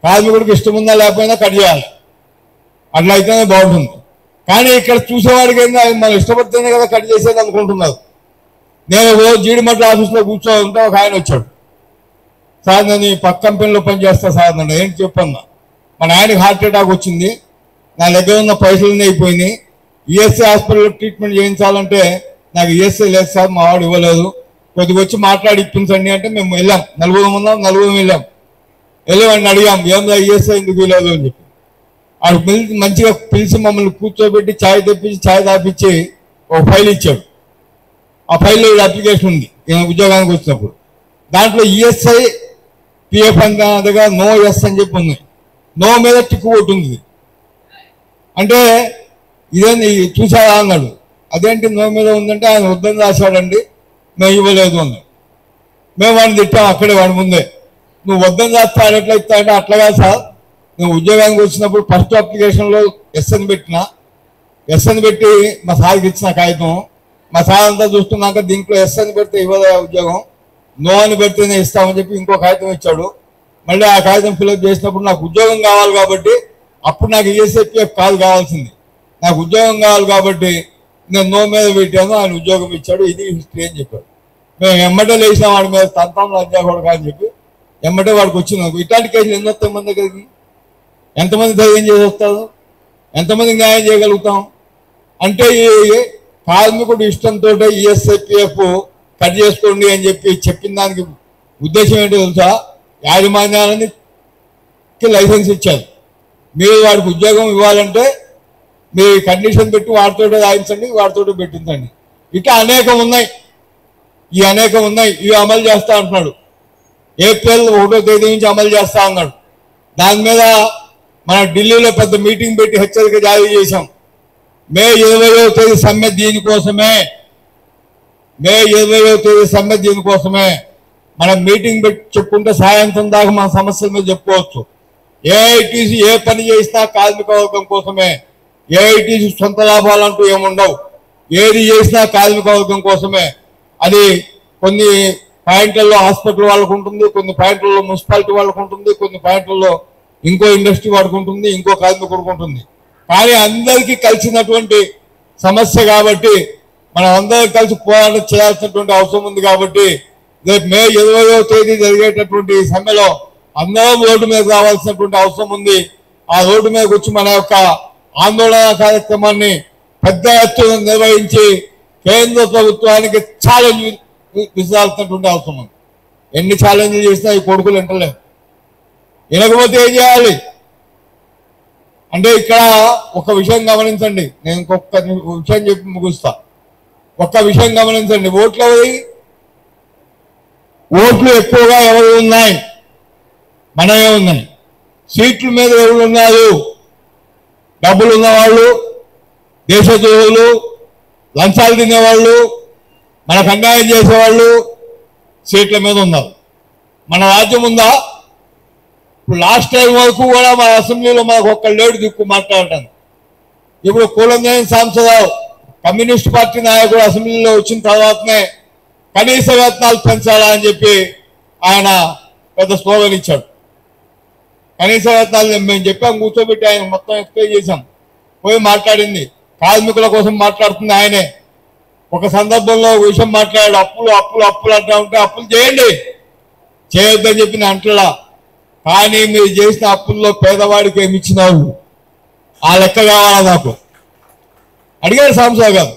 కార్మికుడికి ఇష్టం ఉందా లేకపోయినా కట్ చేయాలి, అట్లా అయితేనే బాగుంటుంది. కానీ ఇక్కడ చూసేవాడికి ఏంటో మనం ఇష్టపడితేనే కదా కట్ చేసేది అనుకుంటున్నారు. నేను జీడిమట్ల ఆఫీస్లో కూర్చొని ఉంటే ఒక ఆయన వచ్చాడు. సార్ నేను ఈ పక్క కంపెనీలో పనిచేస్తా సార్. నన్ను ఏంటి చెప్పన్నా, మన ఆయనకి హార్ట్ అటాక్ వచ్చింది, నా దగ్గర ఉన్న పైసలన్నీ అయిపోయినాయి, ఈఎస్ఐ హాస్పిటల్లో ట్రీట్మెంట్ చేయించాలంటే నాకు ఈఎస్ఐ లేదు సార్, మా వాడు ఇవ్వలేదు, కొద్దిగా వచ్చి మాట్లాడి ఇప్పించండి అంటే మేము వెళ్ళాం. 40 వెళ్ళాం. వెళ్ళి వాడిని అడిగాం, ఏందా ఈఎస్ఐ ఎందుకు ఇవ్వలేదు అని చెప్పి. వాడు మంచిగా పిలిచి మమ్మల్ని కూర్చోబెట్టి ఛాయ్ తెప్పించి ఛాయ్ తాపించి ఒక ఫైల్ ఇచ్చాడు. ఆ ఫైల్లో అప్లికేషన్ ఉంది నేను ఉద్యోగానికి వచ్చినప్పుడు. దాంట్లో ఈఎస్ఐ పిఎఫ్ అంత దగ్గర నో ఎస్ అని చెప్పి ఉంది. నో మీద టిక్కు కొట్టుంది. అంటే ఇదేంటి చూసారా అన్నాడు. అదేంటి నో మీద ఉందంటే ఆయన వద్దని రాశాడండి, మేము ఇవ్వలేదు అన్నాడు. మేము వాడిని తిట్టాం అక్కడే వాడి ముందే. నువ్వు వద్దని రాస్తా ఎట్లా ఇస్తా అంటే అట్లాగా సార్, నువ్వు ఉద్యోగానికి వచ్చినప్పుడు ఫస్ట్ అప్లికేషన్లో ఎస్ అని పెట్టినా, ఎస్ అని పెట్టి మా సార్కి ఇచ్చిన కాగితం, మా సార్ అంతా చూస్తున్నాక దీంట్లో ఎస్ అని పెడితే ఇవ్వదా ఉద్యోగం, నో అని పెడితేనే ఇస్తామని చెప్పి ఇంకో కాగితం ఇచ్చాడు. మళ్ళీ ఆ కాగితం ఫిల్అప్ చేసినప్పుడు నాకు ఉద్యోగం కావాలి కాబట్టి, అప్పుడు నాకు ఈఎస్ఐపిఎఫ్ కాల్ కావాల్సింది, నాకు ఉద్యోగం కావాలి కాబట్టి నేను నో మీద పెట్టాను, ఆయన ఉద్యోగం ఇచ్చాడు. ఇది హిస్టరీ అని చెప్పాడు. మేము ఎమ్మటే లేచినాం వాడి మీద, తంతం లంజా కూడా అని చెప్పి ఎమ్మటే వాడికి వచ్చినాం. ఇట్లాంటి కేసులు ఎన్ని వస్తాయి మన దగ్గరికి? ఎంతమంది ధైర్యం చేసి వస్తారు? ఎంతమంది న్యాయం చేయగలుగుతాం? అంటే ఈ కార్మికుడు ఇష్టంతో ఈఎస్ఐపిఎఫ్ కట్ చేసుకోండి అని చెప్పిన దానికి ఉద్దేశం ఏంటో తెలుసా? యాజమాన్యానికి లైసెన్స్ ఇచ్చారు, మీరు వాడికి ఉద్యోగం ఇవ్వాలంటే మీ కండిషన్ పెట్టి వాడితో రాయించండి, వాడితో పెట్టించండి. ఇట్లా అనేకం ఉన్నాయి. ఇవి అమలు చేస్తా అంటున్నాడు. ఏప్రిల్ 1వ తేదీ నుంచి అమలు చేస్తా అన్నాడు. దాని మీద మన ఢిల్లీలో పెద్ద మీటింగ్ పెట్టి హెచ్చరిక జారీ చేశాం. మే 20వ తేదీ సమ్మె దీనికోసమే. మనం మీటింగ్ పెట్టి చెప్పుకుంటే సాయంత్రం దాకా మన సమస్యల మీద చెప్పుకోవచ్చు. ఏఐటీసీ ఏ పని చేసినా కార్మిక వర్గం కోసమే. ఏఐటీసీ సొంత లాభాలంటూ ఏముండవు. ఏది చేసినా కార్మిక వర్గం కోసమే. అది కొన్ని పాయింట్లలో హాస్పిటల్ వాళ్ళకు ఉంటుంది, కొన్ని పాయింట్లలో మున్సిపాలిటీ వాళ్ళకు ఉంటుంది, కొన్ని పాయింట్లలో ఇంకో ఇండస్ట్రీ వాడుకు ఉంటుంది, ఇంకో కార్మికుడికి ఉంటుంది. కానీ అందరికీ కలిసినటువంటి సమస్య కాబట్టి మనం అందరం కలిసి పోరాటం చేయాల్సినటువంటి అవసరం ఉంది. కాబట్టి రేపు మే 20వ తేదీ జరిగేటటువంటి సమ్మెలో అందరం రోడ్డు మీద రావాల్సినటువంటి అవసరం ఉంది. ఆ రోడ్డు మీదకి వచ్చి మన యొక్క ఆందోళన కార్యక్రమాన్ని పెద్ద ఎత్తున నిర్వహించి కేంద్ర ప్రభుత్వానికి ఛాలెంజ్ విసాల్సినటువంటి అవసరం ఉంది. ఎన్ని ఛాలెంజ్లు చేసినా ఈ కొడుకులు వింటలేవు. వినకపోతే ఏం చేయాలి అంటే ఇక్కడ ఒక విషయం గమనించండి. నేను ఇంకొక విషయం చెప్పి ముగుస్తా. ఒక్క విషయం గమనించండి. ఓట్లు ఎక్కువగా ఎవరు ఉన్నాయి? మనమే ఉన్నాయి. సీట్ల మీద ఎవరు ఉన్నారు? డబ్బులు ఉన్నవాళ్ళు, దేశద్రోహులు, లంచాలు తినేవాళ్ళు, మనకు అన్యాయం చేసేవాళ్ళు సీట్ల మీద ఉన్నారు. మన రాజ్యం ఉందా? ఇప్పుడు లాస్ట్ టైం వరకు కూడా మన అసెంబ్లీలో మనకు ఒక్క లేడు దిక్కు మాట్లాడటాను. ఇప్పుడు కూలంనేని సాంబశివరావు కమ్యూనిస్ట్ పార్టీ నాయకుడు అసెంబ్లీలో వచ్చిన తర్వాతనే కనీస వేతనాలు పెంచాలా అని చెప్పి ఆయన పెద్ద స్లోగన్ ఇచ్చాడు. కనీస వేతనాలు మేము చెప్పాం, కూర్చోబెట్టి ఆయన మొత్తం ఎక్స్ప్లెయిన్ చేశాం. పోయి మాట్లాడింది కార్మికుల కోసం మాట్లాడుతుంది ఆయనే. ఒక సందర్భంలో విషయం మాట్లాడాడు, అప్పులు అంటా ఉంటే అప్పులు చేయండి, చేయొద్దని చెప్పిన అంటలా. కానీ మీరు చేసిన అప్పుల్లో పేదవాడికి ఏమి ఇచ్చినావు ఆ లెక్క కావాలా నాకు అడిగాడు సాంబశివరావు గారు.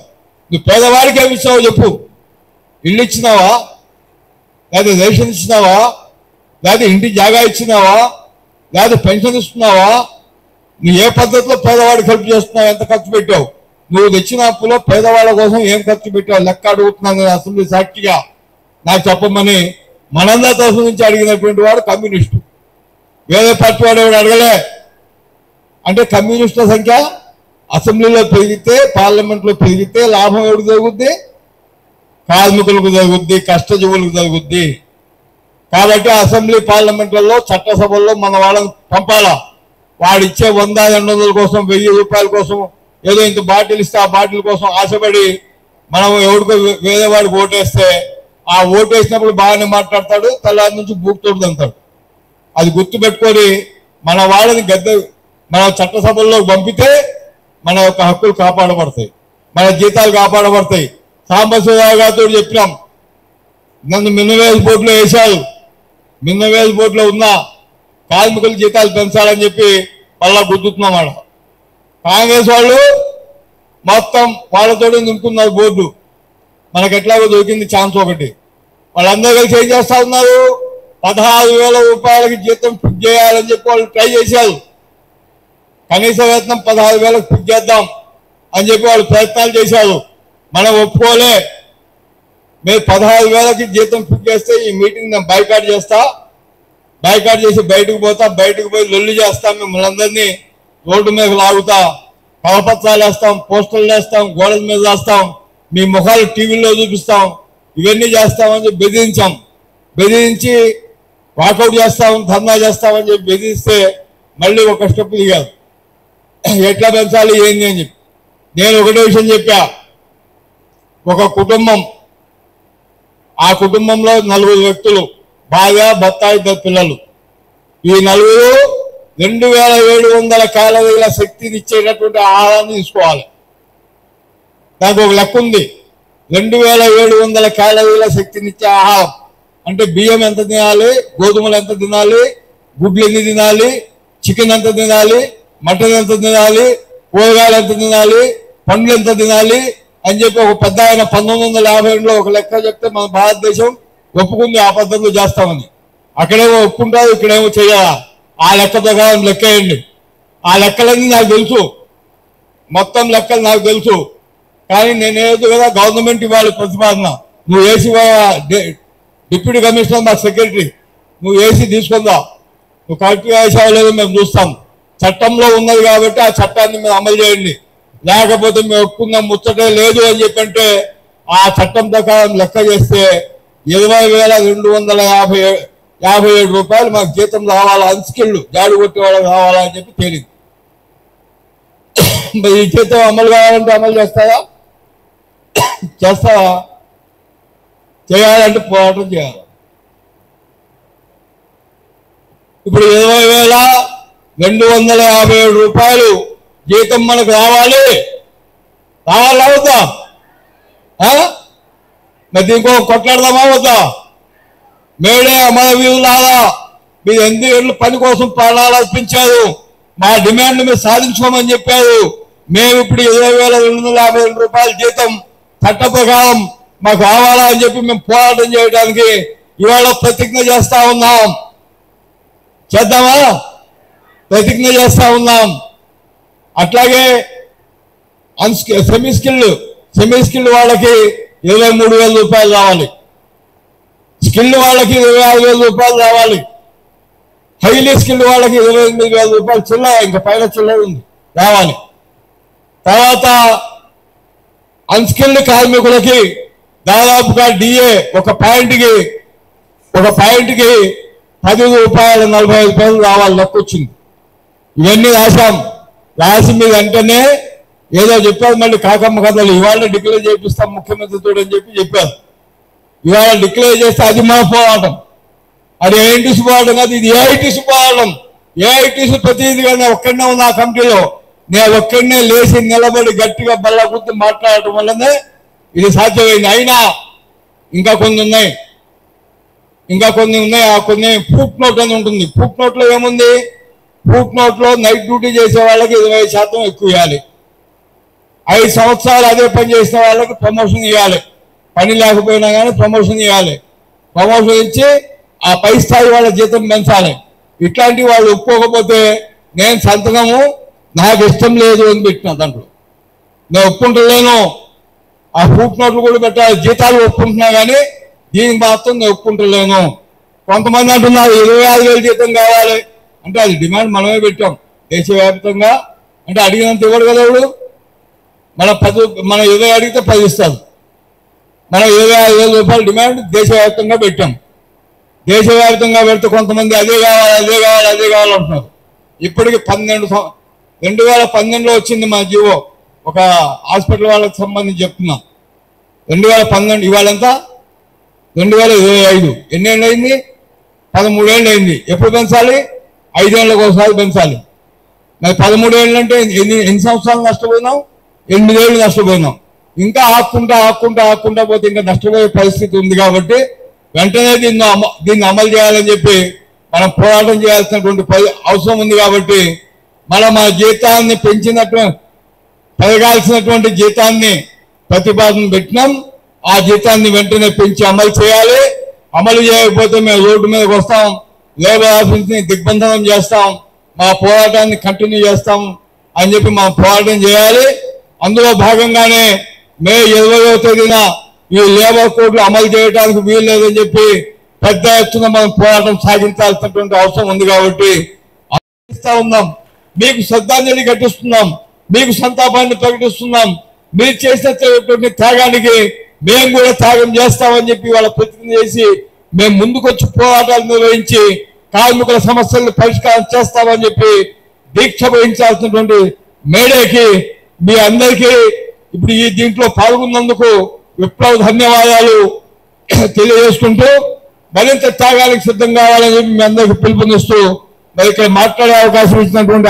నువ్వు పేదవాడికి ఏమి ఇచ్చినావో చెప్పు. ఇల్లు ఇచ్చినావా, లేదా రేషన్ ఇచ్చినావా, లేదా ఇంటి జాగా ఇచ్చినావా, లేదా పెన్షన్ ఇస్తున్నావా? నువ్వు ఏ పద్ధతిలో పేదవాడికి హెల్ప్ చేస్తున్నావు? ఎంత ఖర్చు పెట్టావు? నువ్వు తెచ్చిన అప్పులో పేదవాళ్ళ కోసం ఏం ఖర్చు పెట్టావు లెక్క అడుగుతున్నాను అసెంబ్లీ సాక్షిగా. నాకు చెప్పమని మనందరి తరఫు నుంచి అడిగినటువంటి వాడు కమ్యూనిస్టు. వేరే పార్టీ వాడు ఎవడు అడగలే. అంటే కమ్యూనిస్టుల సంఖ్య అసెంబ్లీలో పెరిగితే, పార్లమెంట్లో పెరిగితే లాభం ఎవరికి జరుగుద్ది? కార్మికులకు జరుగుద్ది, కష్టజీవులకు జరుగుద్ది. కాబట్టి అసెంబ్లీ పార్లమెంట్లలో చట్టసభల్లో మన వాళ్ళని పంపాలా. వాడిచ్చే 100-200 కోసం, 1000 రూపాయల కోసం, ఏదో ఇంత బాటిల్ ఇస్తే ఆ బాటిల్ కోసం ఆశపడి మనం ఎవరికో వేరే వాడికి ఓటేస్తే ఆ ఓటు వేసినప్పుడు బాగానే మాట్లాడతాడు, తెల్లారి నుంచి బూక్తోడు అంటాడు. అది గుర్తుపెట్టుకొని మన వాళ్ళని మన చట్టసభల్లో పంపితే మన యొక్క హక్కులు కాపాడబడతాయి, మన జీతాలు కాపాడబడతాయి. సాంబశివరావు గారితో చెప్పినాం, నన్ను మిన్నవేజ్ బోర్డులో వేశారు, మిన్నవేజ్ బోర్డులో ఉన్న కార్మికుల జీతాలు పెంచాలని చెప్పి మళ్ళా గుర్తుతున్నాం. ఆడ కాంగ్రెస్ వాళ్ళు మొత్తం వాళ్ళతో నింపుకున్నారు బోర్డు. మనకు ఎట్లాగో దొరికింది ఛాన్స్ ఒకటి. వాళ్ళందరూ కలిసి ఏం చేస్తా ఉన్నారు? 16,000 రూపాయలకి జీతం ఫిక్స్ చేయాలని చెప్పి వాళ్ళు ట్రై చేశారు. కనీస వేతనం 16,000 ఫిక్స్ చేద్దాం అని చెప్పి వాళ్ళు ప్రయత్నాలు చేశారు. మనం ఒప్పుకోలే. మీరు 16,000కి జీతం ఫిక్స్ చేస్తే ఈ మీటింగ్ నేను బైకాట్ చేస్తా, బైకాట్ చేసి బయటకు పోతా, బయటకు పోయి లొల్లి చేస్తాం, మిమ్మల్ని అందరినీ రోడ్డు మీద లాగుతా, కలపత్రాలు వేస్తాం, పోస్టర్లు వేస్తాం, గోడల మీద వేస్తాం, మీ ముఖాలు టీవీలో చూపిస్తాం, ఇవన్నీ చేస్తామని చెప్పి బెదిరించాం. బెదిరించి వాకౌట్ చేస్తాం, ధర్నా చేస్తామని చెప్పి బెదిరిస్తే మళ్ళీ ఒక స్టెప్ దిగారు. ఎట్లా పెంచాలి ఏంది అని చెప్పి నేను ఒకటే విషయం చెప్పా. ఒక కుటుంబం, ఆ కుటుంబంలో 4 వ్యక్తులు, భార్య, భర్త, 2 పిల్లలు. ఈ 4 2700 క్యాలరీల శక్తిని ఇచ్చేటటువంటి ఆహారాన్ని తీసుకోవాలి. దానికి ఒక లెక్క ఉంది. 2700 క్యాలరీల శక్తినిచ్చే ఆహారం అంటే బియ్యం ఎంత తినాలి, గోధుమలు ఎంత తినాలి, గుడ్లు ఎన్ని తినాలి, చికెన్ ఎంత తినాలి, మటన్ ఎంత తినాలి, కూరగాయలు ఎంత తినాలి, పండ్లు ఎంత తినాలి అని చెప్పి ఒక పెద్ద ఆయన 1952లో ఒక లెక్క చెప్తే మన భారతదేశం ఒప్పుకుంది ఆ పద్ధతిలో చేస్తామని. అక్కడేమో ఒప్పుకుంటారు, ఇక్కడేమో చేయాలా. ఆ లెక్క ప్రకారం లెక్కేయండి. ఆ లెక్కలన్నీ నాకు తెలుసు, మొత్తం లెక్కలు నాకు తెలుసు. కానీ నేనేదో కదా గవర్నమెంట్ ఇవ్వాలి ప్రతిపాదన. నువ్వు ఏసీ డిప్యూటీ కమిషనర్, మా సెక్రటరీ, నువ్వు ఏసీ తీసుకుందా, నువ్వు కరెక్ట్గా వేసావో లేదో మేము చూస్తాం. చట్టంలో ఉన్నది కాబట్టి ఆ చట్టాన్ని మీరు అమలు చేయండి. లేకపోతే మేము ఒప్పుకున్న ముచ్చటే లేదు అని చెప్పంటే ఆ చట్టం ప్రకారం లెక్క చేస్తే 20,257 రూపాయలు మాకు జీతం రావాలా, అన్స్కిల్డ్ జాడు కొట్టే వాళ్ళకి రావాలా అని చెప్పి తేలింది. మరి ఈ జీతం అమలు కావాలంటే అమలు చేస్తారా? చేస్తావా? చేయాలంటే పోరాటం చేయాలి. ఇప్పుడు 20,257 రూపాయలు జీతం మనకు రావాలి. అవుతా? మరి దీనికో కొట్లాడదామా వద్దా? మేడే అమరవీరులారా, మీరు 8 ఏళ్ళు పని కోసం ప్రాణాలు అర్పించారు, మా డిమాండ్ మీరు సాధించుకోమని చెప్పారు. మేము ఇప్పుడు 20,257 రూపాయల జీతం చట్ట ప్రకారం మాకు రావాలా అని చెప్పి మేము పోరాటం చేయడానికి ఇవాళ ప్రతిజ్ఞ చేస్తా ఉన్నాం. చేద్దామా? ప్రతిజ్ఞ చేస్తా ఉన్నాం. అట్లాగే సెమీ స్కిల్డ్ వాళ్ళకి 23,000 రూపాయలు రావాలి, స్కిల్డ్ వాళ్ళకి 26,000 రూపాయలు రావాలి, హైలీ స్కిల్డ్ వాళ్ళకి 28,000 రూపాయలు చిల్లర, ఇంకా పైన చిల్లర ఉంది, రావాలి. తర్వాత అన్స్కిల్డ్ కార్మికులకి దాదాపుగా డిఏ ఒక పాయింట్కి 10 రూపాయల 45 పైసలు రావాలి, లెక్క వచ్చింది. ఇవన్నీ రాశాం. రాసి మీద వెంటనే ఏదో చెప్పారు, మళ్ళీ కాకమ్మ కథలు ఇవాళ డిక్లేర్ చేపిస్తాం ముఖ్యమంత్రితో అని చెప్పారు. ఇవాళ డిక్లేర్ చేస్తే అది మన పోరాటం. అది ఏఐటీసీ పోరాటం కాదు, ఇది ఏఐటీసీ పోరాటం. ఏఐటీసీ ప్రతినిధిగా నేను ఒక్కడనే ఉన్నా ఆ కమిటీలో. నేను ఒక్కడనే లేచి నిలబడి గట్టిగా బల్ల గుర్తు మాట్లాడటం వల్లనే ఇది సాధ్యమైంది. అయినా ఇంకా కొన్ని ఉన్నాయి. ఆ కొన్ని ఫుట్ నోట్ అని ఉంటుంది. ఫుట్ నోట్లో ఏముంది? ఫుట్ నోట్లో నైట్ డ్యూటీ చేసే వాళ్ళకి 20% ఎక్కువ ఇవ్వాలి, 5 సంవత్సరాలు అదే పని చేసిన వాళ్ళకి ప్రమోషన్ ఇవ్వాలి, పని లేకపోయినా కానీ ప్రమోషన్ ఇవ్వాలి. ప్రమోషన్ ఇచ్చి ఆ పై స్థాయి వాళ్ళ జీతం పెంచాలి. ఇట్లాంటి వాళ్ళు ఒప్పుకోకపోతే నేను సంతకము నాకు ఇష్టం లేదు అని పెట్టిన దాంట్లో నేను ఒప్పుకుంటలేను. ఆ ఫుట్ నోట్లు కూడా పెట్టాలి. జీతాలు ఒప్పుకుంటున్నా కానీ దీనికి మాత్రం నేను ఒప్పుకుంటలేను. కొంతమంది అంటున్నారు 25,000 జీతం కావాలి అంటే అది డిమాండ్ మనమే పెట్టాం దేశవ్యాప్తంగా. అంటే అడిగినంత ఇవ్వడు కదా ఎవడు. మనం 20 అడిగితే 10 ఇస్తారు. మనం 25,000 రూపాయలు డిమాండ్ దేశవ్యాప్తంగా పెట్టాం. దేశవ్యాప్తంగా పెడితే కొంతమంది అదే కావాలి అంటున్నారు. ఇప్పటికి 2012లో వచ్చింది మా జీవో, ఒక హాస్పిటల్ వాళ్ళకి సంబంధించి చెప్తున్నా. 2012 ఇవాళంతా 2025 ఎన్నేళ్ళు అయింది? 13 ఏళ్ళు అయింది. ఎప్పుడు పెంచాలి? 5 ఏళ్ళకి ఒకసారి పెంచాలి. మరి 13 ఏళ్ళు అంటే ఎన్ని సంవత్సరాలు నష్టపోయినాం? 8 ఏళ్ళు నష్టపోయినాం. ఇంకా ఆక్కుంటా పోతే ఇంకా నష్టపోయే పరిస్థితి ఉంది. కాబట్టి వెంటనే దీన్ని అమలు చేయాలని చెప్పి మనం పోరాటం చేయాల్సినటువంటి అవసరం ఉంది. కాబట్టి మన జీతాన్ని పెరగాల్సినటువంటి జీతాన్ని ప్రతిపాదన పెట్టినాం. ఆ జీతాన్ని వెంటనే పెంచి అమలు చేయాలి. అమలు చేయకపోతే మేము రోడ్డు మీదకి వస్తాం, లేబర్ ఆఫీస్ని దిగ్బంధనం చేస్తాం, మా పోరాటాన్ని కంటిన్యూ చేస్తాం అని చెప్పి మనం పోరాటం చేయాలి. అందులో భాగంగానే మే 20వ తేదీన ఈ లేబర్ కోడ్లు అమలు చేయడానికి వీలు లేదని చెప్పి పెద్ద ఎత్తున మనం పోరాటం సాగించాల్సినటువంటి అవసరం ఉంది. కాబట్టి ఉన్నాం, మీకు శ్రద్ధాంజలి ఘటిస్తున్నాం, మీకు సంతాపాన్ని ప్రకటిస్తున్నాం. మీరు చేసినటువంటి త్యాగానికి మేము కూడా త్యాగం చేస్తామని చెప్పి వాళ్ళ ప్రతిజ్ఞ చేసి మేము ముందుకొచ్చి పోరాటాలు నిర్వహించి కార్మికుల సమస్యలను పరిష్కారం చేస్తామని చెప్పి దీక్ష వహించాల్సినటువంటి మేడేకి మీ అందరికీ ఇప్పుడు ఈ దీంట్లో పాల్గొన్నందుకు విప్లవ ధన్యవాదాలు తెలియజేసుకుంటూ మరింత త్యాగానికి సిద్ధం కావాలని చెప్పి మీ అందరికీ పిలుపునిస్తూ మరి ఇక్కడ మాట్లాడే అవకాశం ఇచ్చినటువంటి